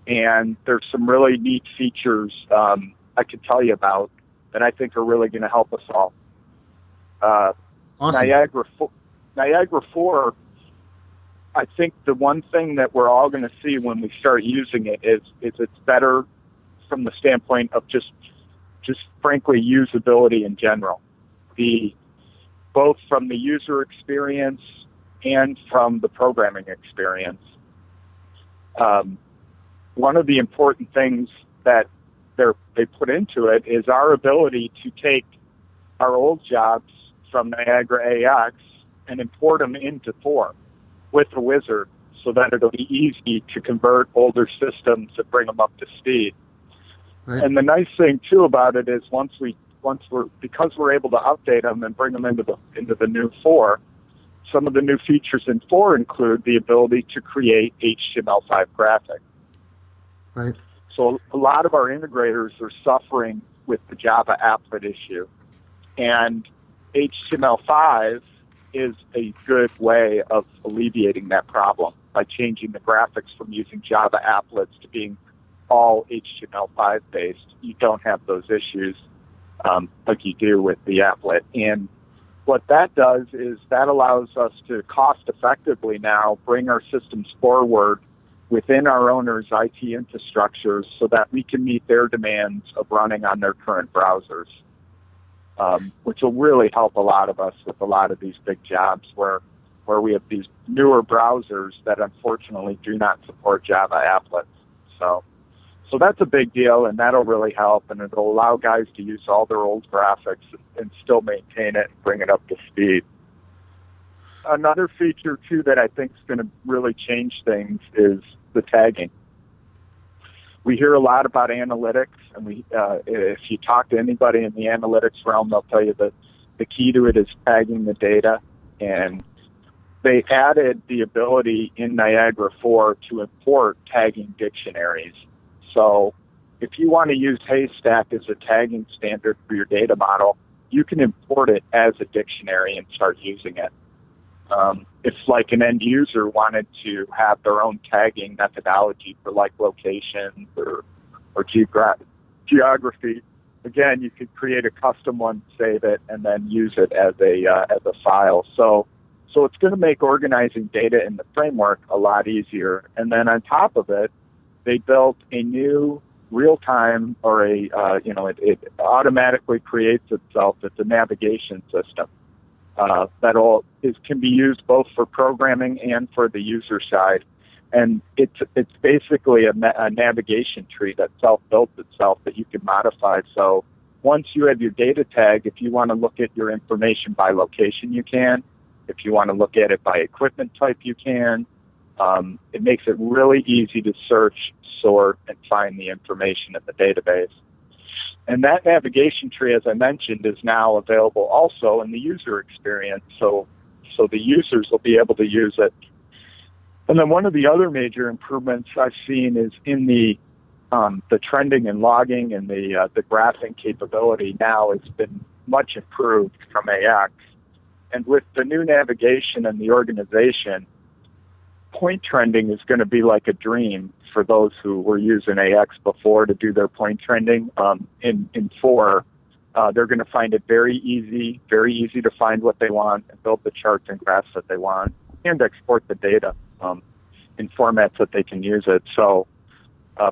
and there's some really neat features I could tell you about that I think are really going to help us all. Awesome. Niagara 4, I think the one thing that we're all going to see when we start using it is it's better from the standpoint of just frankly usability in general. Both from the user experience and from the programming experience. One of the important things that they put into it is our ability to take our old jobs from Niagara AX and import them into 4 with a wizard so that it'll be easy to convert older systems and bring them up to speed. Right. And the nice thing too about it is because we're able to update them and bring them into the new 4, some of the new features in 4 include the ability to create HTML5 graphics. Right. So a lot of our integrators are suffering with the Java applet issue, and HTML5 is a good way of alleviating that problem by changing the graphics from using Java applets to being all HTML5 based. You don't have those issues like you do with the applet. And what that does is that allows us to cost effectively now bring our systems forward within our owners' IT infrastructures so that we can meet their demands of running on their current browsers, which will really help a lot of us with a lot of these big jobs where we have these newer browsers that unfortunately do not support Java applets. So that's a big deal, and that'll really help, and it'll allow guys to use all their old graphics and still maintain it and bring it up to speed. Another feature, too, that I think is going to really change things is the tagging. We hear a lot about analytics, and if you talk to anybody in the analytics realm, they'll tell you that the key to it is tagging the data, and they added the ability in Niagara 4 to import tagging dictionaries. So if you want to use Haystack as a tagging standard for your data model, you can import it as a dictionary and start using it. If like an end user wanted to have their own tagging methodology for like locations or geography, again, you could create a custom one, save it, and then use it as a file. So it's going to make organizing data in the framework a lot easier. And then on top of it, they built a new real-time it automatically creates itself. It's a navigation system that can be used both for programming and for the user side. And it's basically a navigation tree that self-built itself that you can modify. So once you have your data tag, if you want to look at your information by location, you can. If you want to look at it by equipment type, you can. It makes it really easy to search, sort, and find the information in the database. And that navigation tree, as I mentioned, is now available also in the user experience, so the users will be able to use it. And then one of the other major improvements I've seen is in the trending and logging and the graphing capability now has been much improved from AX. And with the new navigation and the organization, point trending is going to be like a dream for those who were using AX before to do their point trending. In 4, they're going to find it very easy to find what they want and build the charts and graphs that they want and export the data in formats that they can use it. So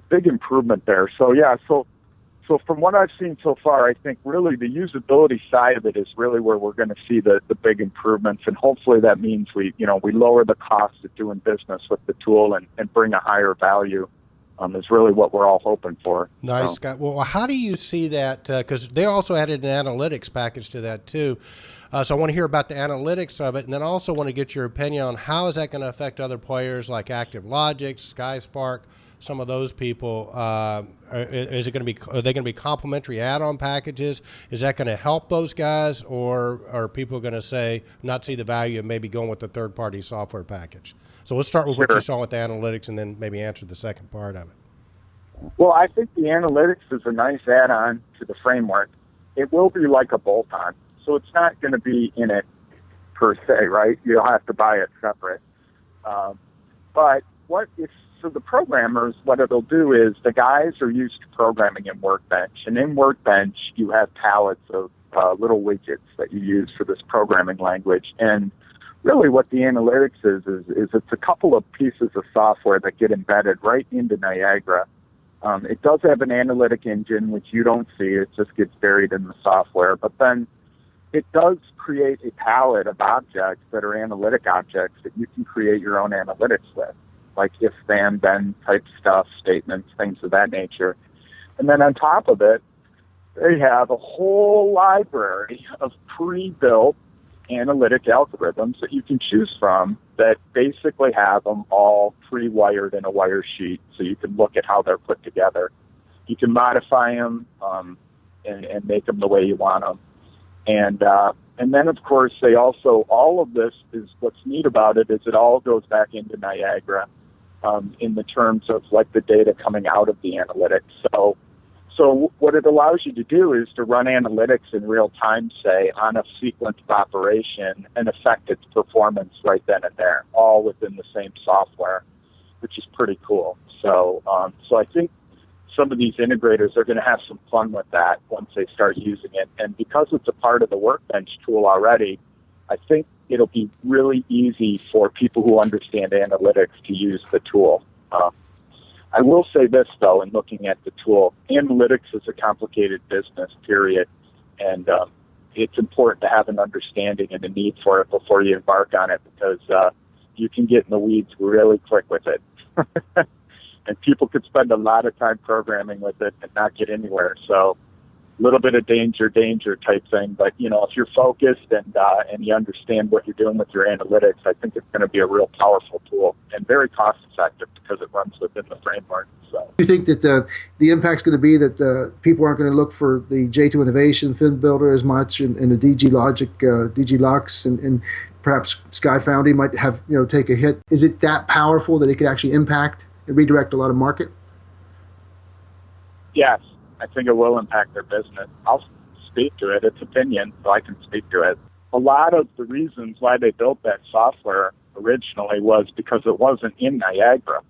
big improvement there. So from what I've seen so far, I think really the usability side of it is really where we're going to see the big improvements, and hopefully that means we lower the cost of doing business with the tool and bring a higher value. Is really what we're all hoping for. Nice, Scott. Well, how do you see that? Because they also added an analytics package to that too. So I want to hear about the analytics of it, and then I also want to get your opinion on how is that going to affect other players like ActiveLogic, SkySpark, some of those people. Are they going to be complementary add-on packages? Is that going to help those guys, or are people going to not see the value of maybe going with the third-party software package? So let's start with what you saw with the analytics and then maybe answer the second part of it. Well, I think the analytics is a nice add-on to the framework. It will be like a bolt-on, so it's not going to be in it per se, right? You'll have to buy it separate. But so the programmers, what it'll do is the guys are used to programming in Workbench, and in Workbench you have palettes of little widgets that you use for this programming language. And really what the analytics is it's a couple of pieces of software that get embedded right into Niagara. It does have an analytic engine, which you don't see. It just gets buried in the software. But then it does create a palette of objects that are analytic objects that you can create your own analytics with, like if, then type stuff, statements, things of that nature. And then on top of it, they have a whole library of pre-built analytic algorithms that you can choose from that basically have them all pre-wired in a wire sheet, so you can look at how they're put together. You can modify them and make them the way you want them. And then, of course, they also, all of this is, what's neat about it is it all goes back into Niagara in the terms of like the data coming out of the analytics. So what it allows you to do is to run analytics in real time, say, on a sequence of operation and affect its performance right then and there, all within the same software, which is pretty cool. So I think some of these integrators are going to have some fun with that once they start using it. And because it's a part of the Workbench tool already, I think it'll be really easy for people who understand analytics to use the tool. I will say this, though, in looking at the tool, analytics is a complicated business, period. And it's important to have an understanding and a need for it before you embark on it, because you can get in the weeds really quick with it. And people could spend a lot of time programming with it and not get anywhere. So a little bit of danger type thing. But, you know, if you're focused and you understand what you're doing with your analytics, I think it's going to be a real powerful tool and very cost effective because it runs within the framework. So, do you think that the impact's going to be that people aren't going to look for the J2 Innovation Fin Builder as much, and the DG Logic, DG Lux, and perhaps Sky Foundry might have, take a hit? Is it that powerful that it could actually impact and redirect a lot of market? Yes, I think it will impact their business. I'll speak to it. It's opinion, so I can speak to it. A lot of the reasons why they built that software originally was because it wasn't in Niagara.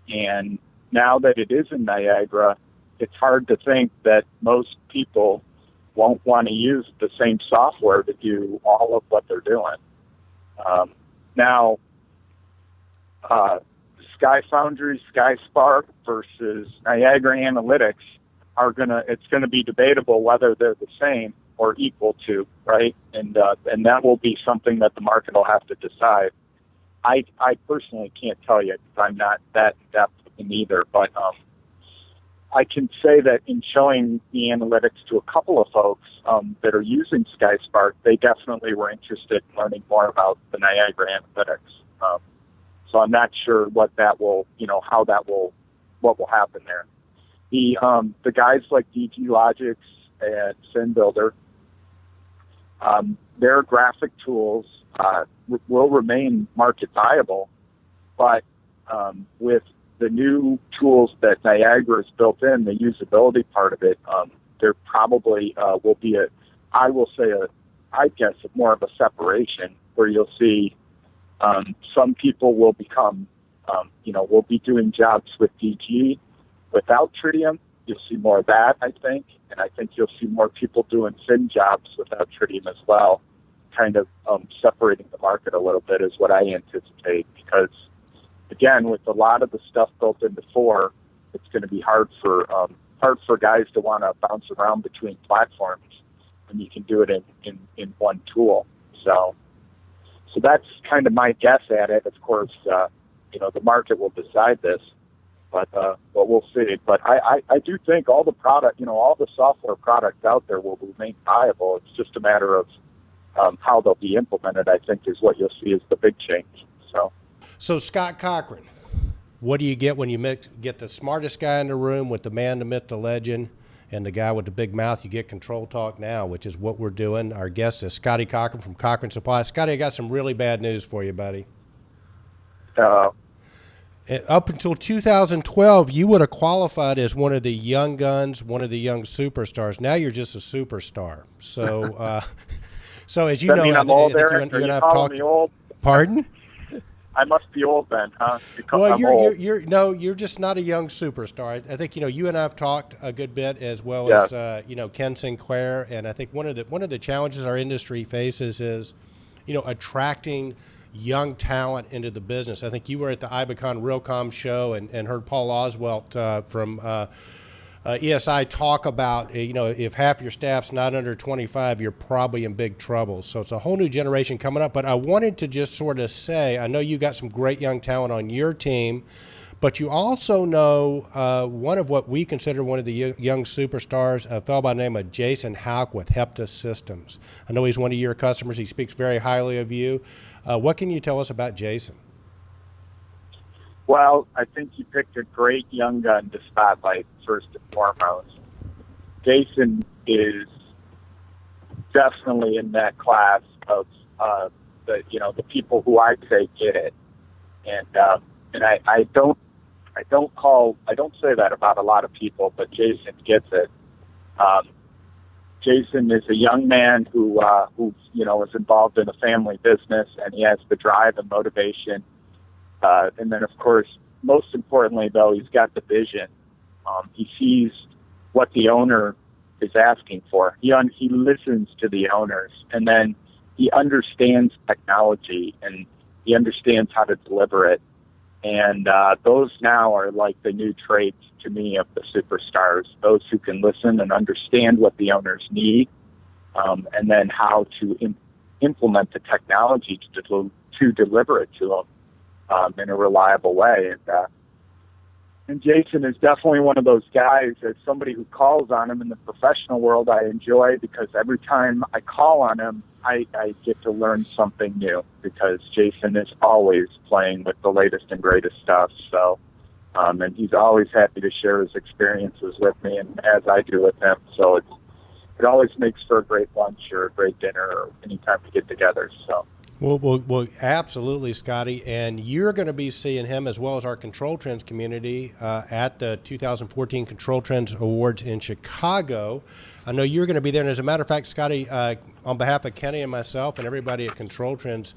And now that it is in Niagara, it's hard to think that most people won't want to use the same software to do all of what they're doing. Now, Sky Foundry, Sky Spark versus Niagara Analytics it's going to be debatable whether they're the same or equal to, right? And that will be something that the market will have to decide. I personally can't tell you because I'm not that in depth in either, but I can say that in showing the analytics to a couple of folks that are using Sky Spark, they definitely were interested in learning more about the Niagara Analytics. So I'm not sure what that will, what will happen there. The guys like DG Logix and Fin Builder, their graphic tools will remain market viable, but with the new tools that Niagara has built in, the usability part of it, there probably will be I guess, more of a separation where you'll see some people will become, will be doing jobs with DG without Tritium. You'll see more of that, I think, and I think you'll see more people doing Fin jobs without Tritium as well, kind of separating the market a little bit is what I anticipate, because, again, with a lot of the stuff built into 4, it's going to be hard for guys to want to bounce around between platforms when you can do it in one tool. So that's kind of my guess at it. Of course, the market will decide this, but we'll see. But I do think all the product, all the software products out there will remain viable. It's just a matter of how they'll be implemented, I think, is what you'll see as the big change. So Scott Cochran, what do you get when you get the smartest guy in the room with the man, the myth, the legend, and the guy with the big mouth? You get ControlTalk Now, which is what we're doing. Our guest is Scotty Cochran from Cochran Supply. Scotty, I got some really bad news for you, buddy. Up until 2012, you would have qualified as one of the young guns, one of the young superstars. Now you're just a superstar. So, so as you know, I'm old, Eric? Are you calling me old? Pardon? I must be old then, huh? Because Well, I'm old. you're just not a young superstar. I think you and I have talked a good bit, as well Yeah. as Ken Sinclair, and I think one of the challenges our industry faces is attracting young talent into the business. I think you were at the Ibicon Realcomm show and heard Paul Oswalt from ESI talk about, if half your staff's not under 25, you're probably in big trouble. So it's a whole new generation coming up. But I wanted to just sort of say, I know you got some great young talent on your team, but you also know one of what we consider one of the young superstars, a fellow by the name of Jason Hauk with Hepta Systems. I know he's one of your customers. He speaks very highly of you. What can you tell us about Jason? Well, I think you picked a great young gun to spotlight first and foremost. Jason is definitely in that class of the people who I'd say get it, and I don't say that about a lot of people, but Jason gets it. Jason is a young man who is involved in a family business, and he has the drive and motivation. And then, of course, most importantly, though, he's got the vision. He sees what the owner is asking for. He listens to the owners, and then he understands technology, and he understands how to deliver it. And those now are like the new traits to me of the superstars, those who can listen and understand what the owners need, and then how to implement the technology to deliver it to them. In a reliable way. And Jason is definitely one of those guys, as somebody who calls on him in the professional world, I enjoy, because every time I call on him, I get to learn something new, because Jason is always playing with the latest and greatest stuff. So, and he's always happy to share his experiences with me, and as I do with him. So it always makes for a great lunch or a great dinner or any time we get together. So. Well, absolutely, Scotty. And you're going to be seeing him, as well as our Control Trends community, at the 2014 Control Trends Awards in Chicago. I know you're going to be there. And as a matter of fact, Scotty, on behalf of Kenny and myself and everybody at Control Trends,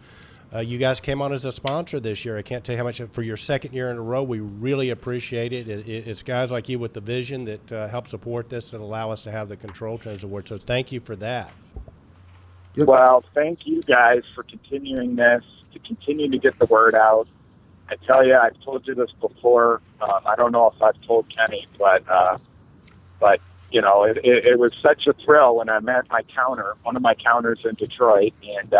you guys came on as a sponsor this year. I can't tell you how much for your second year in a row. We really appreciate it. It's guys like you with the vision that help support this and allow us to have the Control Trends Award. So thank you for that. Yep. Well, thank you guys for continuing this, to continue to get the word out. I tell you, I've told you this before. I don't know if I've told Kenny, but it was such a thrill when I'm at one of my counters in Detroit, and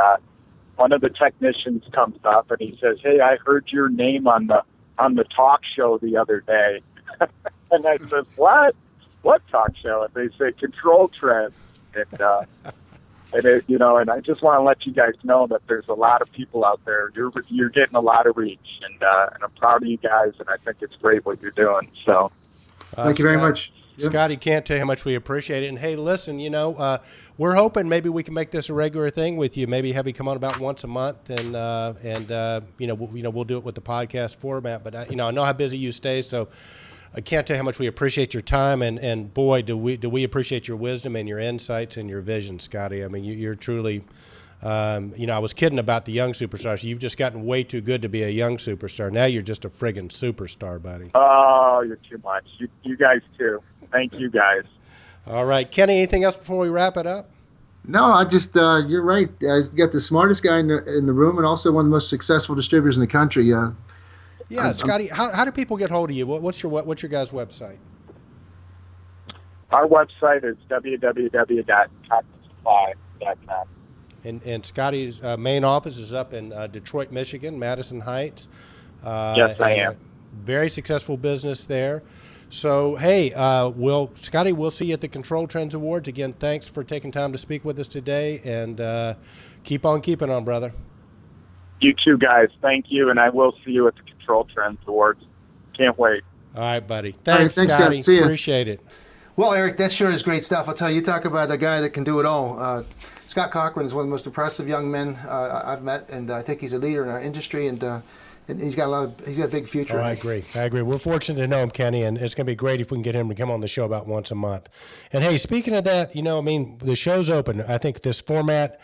one of the technicians comes up and he says, "Hey, I heard your name on the talk show the other day." And I said, "What? What talk show?" And they say, "Control Trends." And I just want to let you guys know that there's a lot of people out there. You're getting a lot of reach, and I'm proud of you guys, and I think it's great what you're doing. So, thank you very much. Yep. Scotty, can't tell you how much we appreciate it. And hey, listen, we're hoping maybe we can make this a regular thing with you. Maybe have you come on about once a month, and we'll do it with the podcast format. But I know how busy you stay, so I can't tell you how much we appreciate your time, and boy, do we appreciate your wisdom and your insights and your vision, Scotty. I mean, you're truly, I was kidding about the young superstars. You've just gotten way too good to be a young superstar. Now you're just a friggin' superstar, buddy. Oh, you're too much. You guys too. Thank you, guys. All right, Kenny, anything else before we wrap it up? No, I just, you're right. I got the smartest guy in the room, and also one of the most successful distributors in the country. Yeah, Scotty, how do people get hold of you? What's your guys' website? Our website is www.cottonsupply.com. And Scotty's main office is up in Detroit, Michigan, Madison Heights. Yes, I am. Very successful business there. So, hey, Scotty, we'll see you at the Control Trends Awards. Again, thanks for taking time to speak with us today, and keep on keeping on, brother. You too, guys. Thank you, and I will see you at the Control Trends Awards. Can't wait. All right, buddy. Thanks, Scotty. Scotty. See ya. Appreciate it. Well, Eric, that sure is great stuff. I'll tell you, talk about a guy that can do it all. Scott Cochran is one of the most impressive young men I've met, and I think he's a leader in our industry, and he's got a big future. Oh, I agree. We're fortunate to know him, Kenny, and it's going to be great if we can get him to come on the show about once a month. And hey, speaking of that, the show's open. I think this format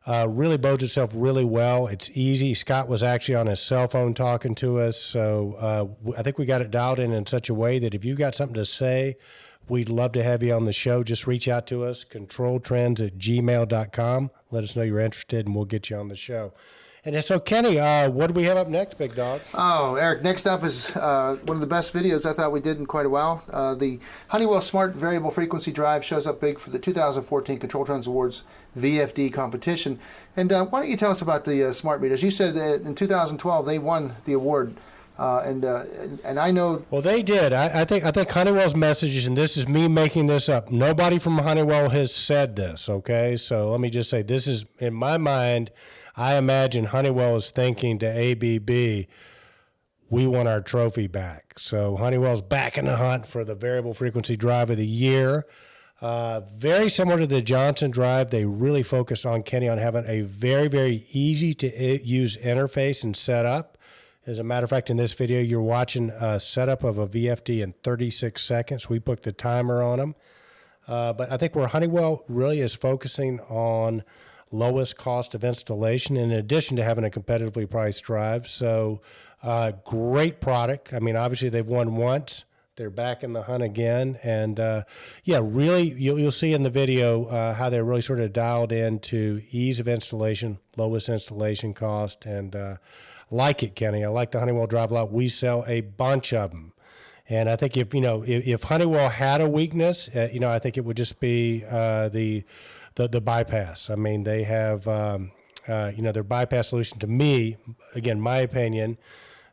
really bodes itself really well. It's easy. Scott was actually on his cell phone talking to us, so I think we got it dialed in such a way that if you got something to say, we'd love to have you on the show. Just reach out to us, controltrends@gmail.com. Let us know you're interested, and we'll get you on the show. And so, Kenny, what do we have up next, big dog? Oh, Eric, next up is one of the best videos I thought we did in quite a while. The Honeywell Smart Variable Frequency Drive shows up big for the 2014 Control Trends Awards VFD competition. And why don't you tell us about the smart meters? You said in 2012 they won the award. And I know. Well, they did. I think Honeywell's messages, and this is me making this up. Nobody from Honeywell has said this. Okay, so let me just say this is in my mind. I imagine Honeywell is thinking to ABB, we want our trophy back. So Honeywell's back in the hunt for the variable frequency drive of the year. Very similar to the Johnson drive, they really focused on, Kenny, on having a very, very easy to use interface and setup. As a matter of fact, in this video, you're watching a setup of a VFD in 36 seconds. We put the timer on them. But I think where Honeywell really is focusing on lowest cost of installation in addition to having a competitively priced drive. So great product. I mean, obviously they've won once. They're back in the hunt again. And really you'll see in the video how they're really sort of dialed into ease of installation, lowest installation cost. And like it, Kenny. I like the Honeywell drive a lot. We sell a bunch of them. And I think if Honeywell had a weakness, I think it would just be the bypass. I mean, they have, their bypass solution to me, again, my opinion,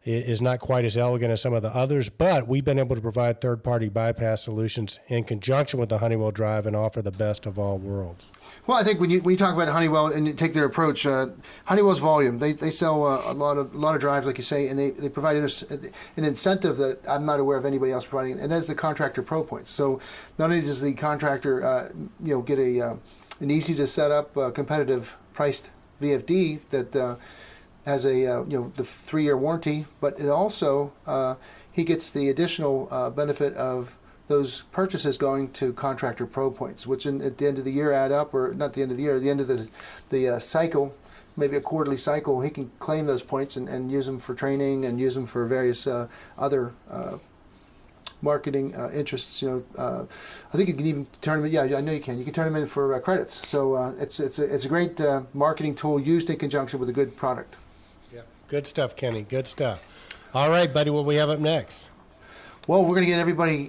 is not quite as elegant as some of the others, but we've been able to provide third-party bypass solutions in conjunction with the Honeywell drive and offer the best of all worlds. Well, I think when you talk about Honeywell and you take their approach, Honeywell's volume, they sell a lot of drives, like you say, and they provide an incentive that I'm not aware of anybody else providing, and that's the contractor pro points. So not only does the contractor get an easy to set up competitive priced VFD that has a the 3-year warranty, but it also he gets the additional benefit of those purchases going to contractor pro points, which at the end of the year add up, or not the end of the year, at the end of the cycle, maybe a quarterly cycle, he can claim those points and use them for training and use them for various other marketing interests. I think you can even turn them. Yeah, I know you can. You can turn them in for credits. So it's a great marketing tool used in conjunction with a good product. Yeah, good stuff, Kenny. Good stuff. All right, buddy. What do we have up next? Well, we're going to get everybody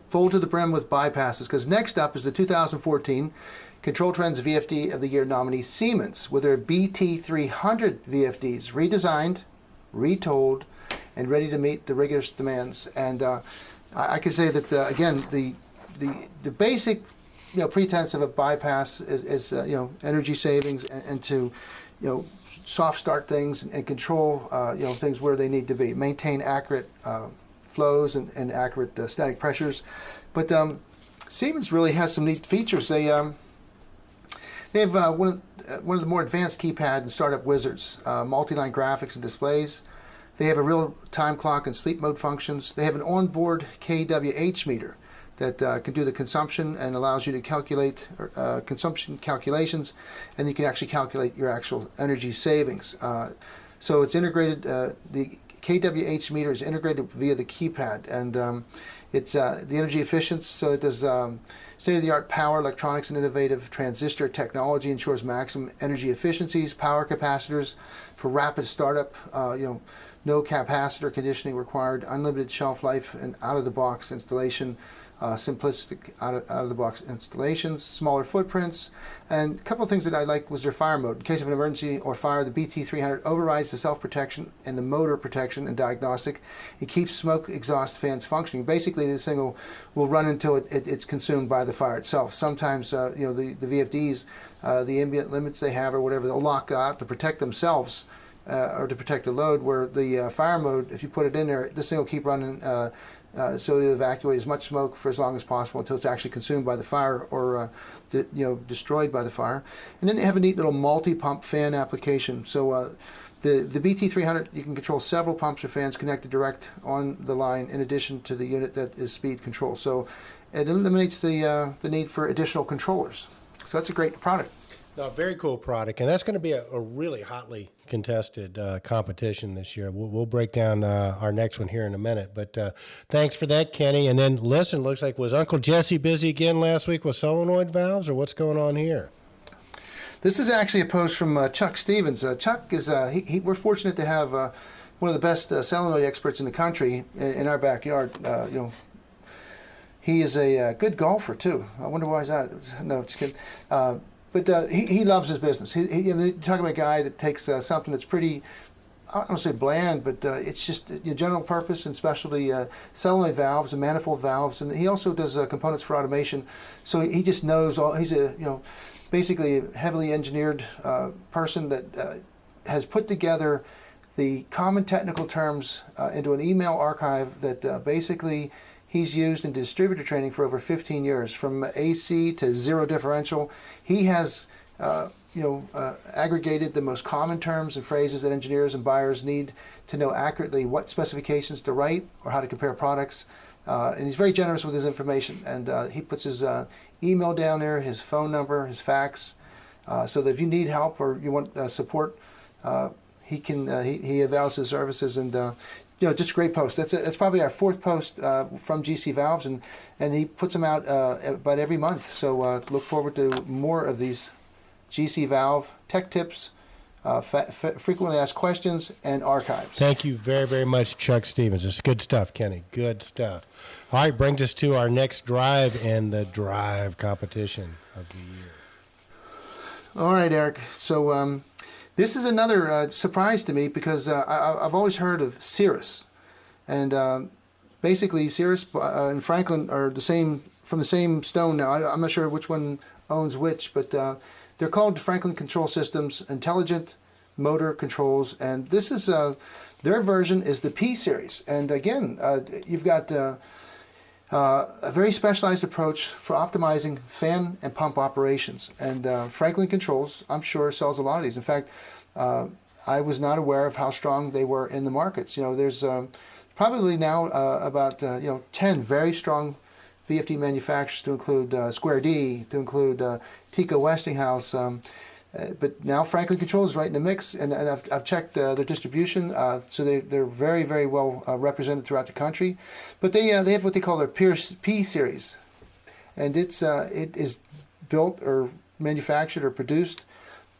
full to the brim with bypasses, because next up is the 2014 Control Trends VFD of the Year nominee Siemens with their BT300 VFDs, redesigned, retooled, and ready to meet the rigorous demands. And I can say that again, the basic pretense of a bypass is energy savings and to soft start things and control things where they need to be, maintain accurate flows and accurate static pressures. But Siemens really has some neat features. They have one of the more advanced keypad and startup wizards, multi-line graphics and displays. They have a real-time clock and sleep mode functions. They have an onboard kWh meter that can do the consumption and allows you to calculate consumption calculations, and you can actually calculate your actual energy savings. So it's integrated. The kWh meter is integrated via the keypad, and it's the energy efficient, so it does state-of-the-art power, electronics, and innovative transistor technology ensures maximum energy efficiencies, power capacitors for rapid startup, no capacitor conditioning required, unlimited shelf life, and out-of-the-box installation, simplistic out-of-the-box installations, smaller footprints. And a couple of things that I liked was their fire mode. In case of an emergency or fire, the BT300 overrides the self-protection and the motor protection and diagnostic. It keeps smoke exhaust fans functioning. Basically, this thing will run until it's consumed by the fire itself. Sometimes, the VFDs, the ambient limits they have or whatever, they'll lock out to protect themselves or to protect the load, where the fire mode, if you put it in there, this thing will keep running so it evacuate as much smoke for as long as possible until it's actually consumed by the fire or destroyed by the fire. And then they have a neat little multi-pump fan application. So the BT300, you can control several pumps or fans connected direct on the line in addition to the unit that is speed control. So it eliminates the need for additional controllers. So that's a great product. Very cool product, and that's going to be a really hotly contested competition this year. We'll break down our next one here in a minute, but thanks for that, Kenny. And then, listen, looks like was Uncle Jesse busy again last week with solenoid valves, or what's going on here? This is actually a post from Chuck Stevens. Chuck is we're fortunate to have one of the best solenoid experts in the country in our backyard. He is a good golfer too. I wonder why is that? No, just kidding. But he loves his business. You talk about a guy that takes something that's pretty, I don't want to say bland, but it's just general purpose and specialty solenoid valves and manifold valves, and he also does components for automation. So he just knows all. He's a basically a heavily engineered person that has put together the common technical terms into an email archive that basically he's used in distributor training for over 15 years, from AC to zero differential. He has, aggregated the most common terms and phrases that engineers and buyers need to know accurately what specifications to write or how to compare products. And he's very generous with his information. And he puts his email down there, his phone number, his fax, so that if you need help or you want support, he avails his services. And just a great post. That's probably our fourth post from GC Valves, and he puts them out about every month. So look forward to more of these GC Valve tech tips, frequently asked questions, and archives. Thank you very, very much, Chuck Stevens. It's good stuff, Kenny. Good stuff. All right, brings us to our next drive and the drive competition of the year. All right, Eric. So this is another surprise to me because I've always heard of Cirrus, and basically Cirrus and Franklin are from the same stone now. I'm not sure which one owns which, but they're called Franklin Control Systems Intelligent Motor Controls, and this is their version is the P series. And again, you've got a very specialized approach for optimizing fan and pump operations. And Franklin Controls, I'm sure, sells a lot of these. In fact, I was not aware of how strong they were in the markets. There's probably now about 10 very strong VFD manufacturers, to include Square D, to include Tico Westinghouse. But now Franklin Controls is right in the mix, and I've checked their distribution, so they're very, very well represented throughout the country. But they have what they call their P series, and it is built or manufactured or produced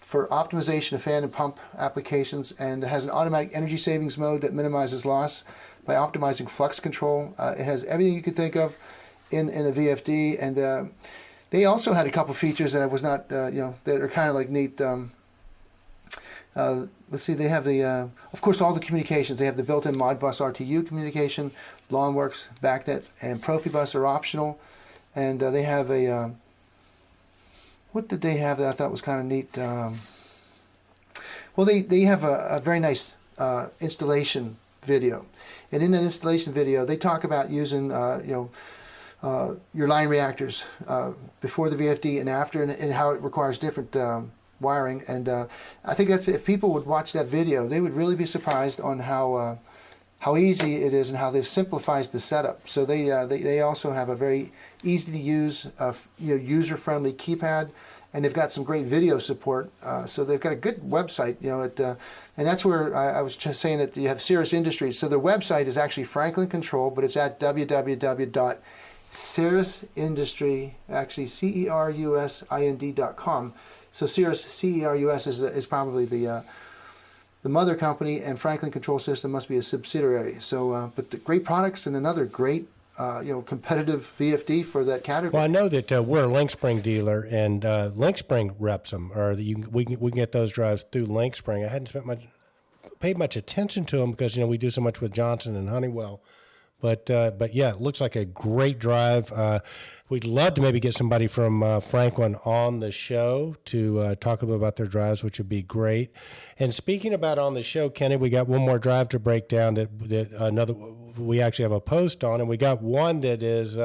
for optimization of fan and pump applications, and it has an automatic energy savings mode that minimizes loss by optimizing flux control. It has everything you could think of in a VFD, and they also had a couple features that I was not, that are kind of like neat. Let's see, they have of course, all the communications. They have the built-in Modbus RTU communication, LawnWorks, BACnet, and Profibus are optional. And they have what did they have that I thought was kind of neat? Well, they have a very nice installation video. And in that installation video, they talk about using, your line reactors before the VFD and after, and how it requires different wiring. And I think if people would watch that video, they would really be surprised on how easy it is and how they've simplified the setup. So they also have a very easy to use, user-friendly keypad, and they've got some great video support. So they've got a good website, and that's where I was just saying that you have Cirrus Industries. So their website is actually Franklin Control, but it's at www.cirrusindustry, actually CERUSIND.com. So Cirrus, CERUS is probably the mother company, and Franklin Control System must be a subsidiary. So, but the great products and another great, competitive VFD for that category. Well, I know that we're a LinkSpring dealer, and LinkSpring reps them, or we can get those drives through LinkSpring. I hadn't paid much attention to them because we do so much with Johnson and Honeywell. But yeah, it looks like a great drive. We'd love to maybe get somebody from Franklin on the show to talk a little about their drives, which would be great. And speaking about on the show, Kenny, we got one more drive to break down that we actually have a post on, and we got one that is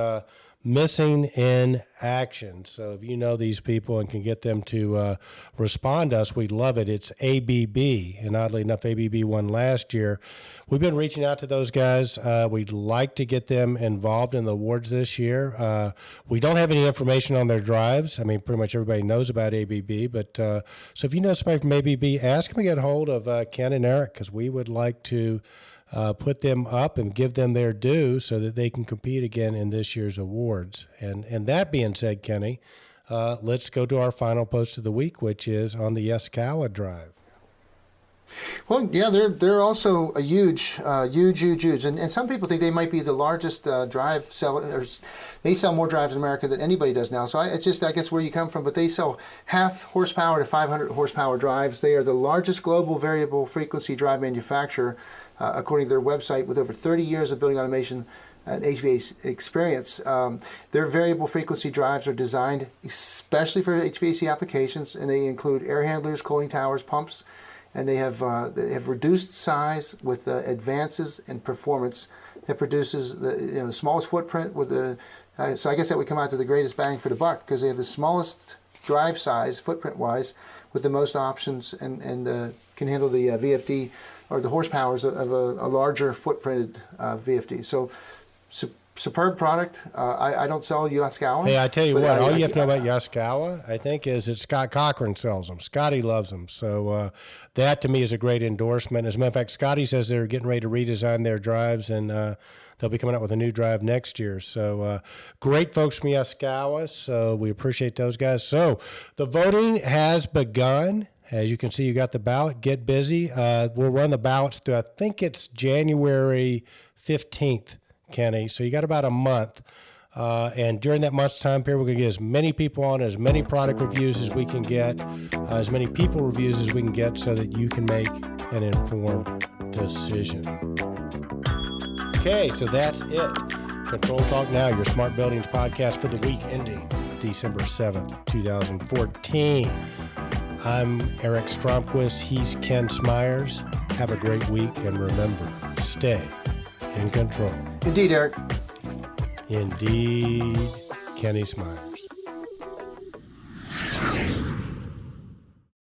missing in action. So if you know these people and can get them to respond to us, we'd love it. It's ABB, and oddly enough, ABB won last year. We've been reaching out to those guys. We'd like to get them involved in the awards this year. We don't have any information on their drives. I mean, pretty much everybody knows about ABB, but so if you know somebody from ABB, ask them to get hold of Ken and Eric, because we would like to put them up and give them their due so that they can compete again in this year's awards. And that being said, Kenny, let's go to our final post of the week, which is on the Yaskawa drive. Well, yeah, they're also a huge. And some people think they might be the largest drive sellers. They sell more drives in America than anybody does now. So it's just, I guess, where you come from. But they sell half horsepower to 500 horsepower drives. They are the largest global variable frequency drive manufacturer, according to their website, with over 30 years of building automation and HVAC experience. Their variable frequency drives are designed especially for HVAC applications, and they include air handlers, cooling towers, pumps, and they have reduced size with advances in performance that produces the smallest footprint with the. So I guess that would come out to the greatest bang for the buck, because they have the smallest drive size footprint-wise with the most options, and can handle the VFD or the horsepowers of a larger footprinted VFD. So superb product. I don't sell Yaskawa. Hey, I tell you what, all you have to know about Yaskawa, I think, is that Scott Cochran sells them. Scotty loves them. So that, to me, is a great endorsement. As a matter of fact, Scotty says they're getting ready to redesign their drives, and they'll be coming out with a new drive next year. So great folks from Yaskawa, so we appreciate those guys. So the voting has begun. As you can see, you got the ballot. Get busy. We'll run the ballots through, I think it's January 15th, Kenny. So you got about a month. And during that month's time period, we're going to get as many people on, as many product reviews as we can get, as many people reviews as we can get, so that you can make an informed decision. Okay, so that's it. Control Talk Now, your smart buildings podcast for the week ending December 7th, 2014. I'm Eric Stromquist. He's Ken Smyers. Have a great week, and remember, stay in control. Indeed, Eric. Indeed, Kenny Smyers.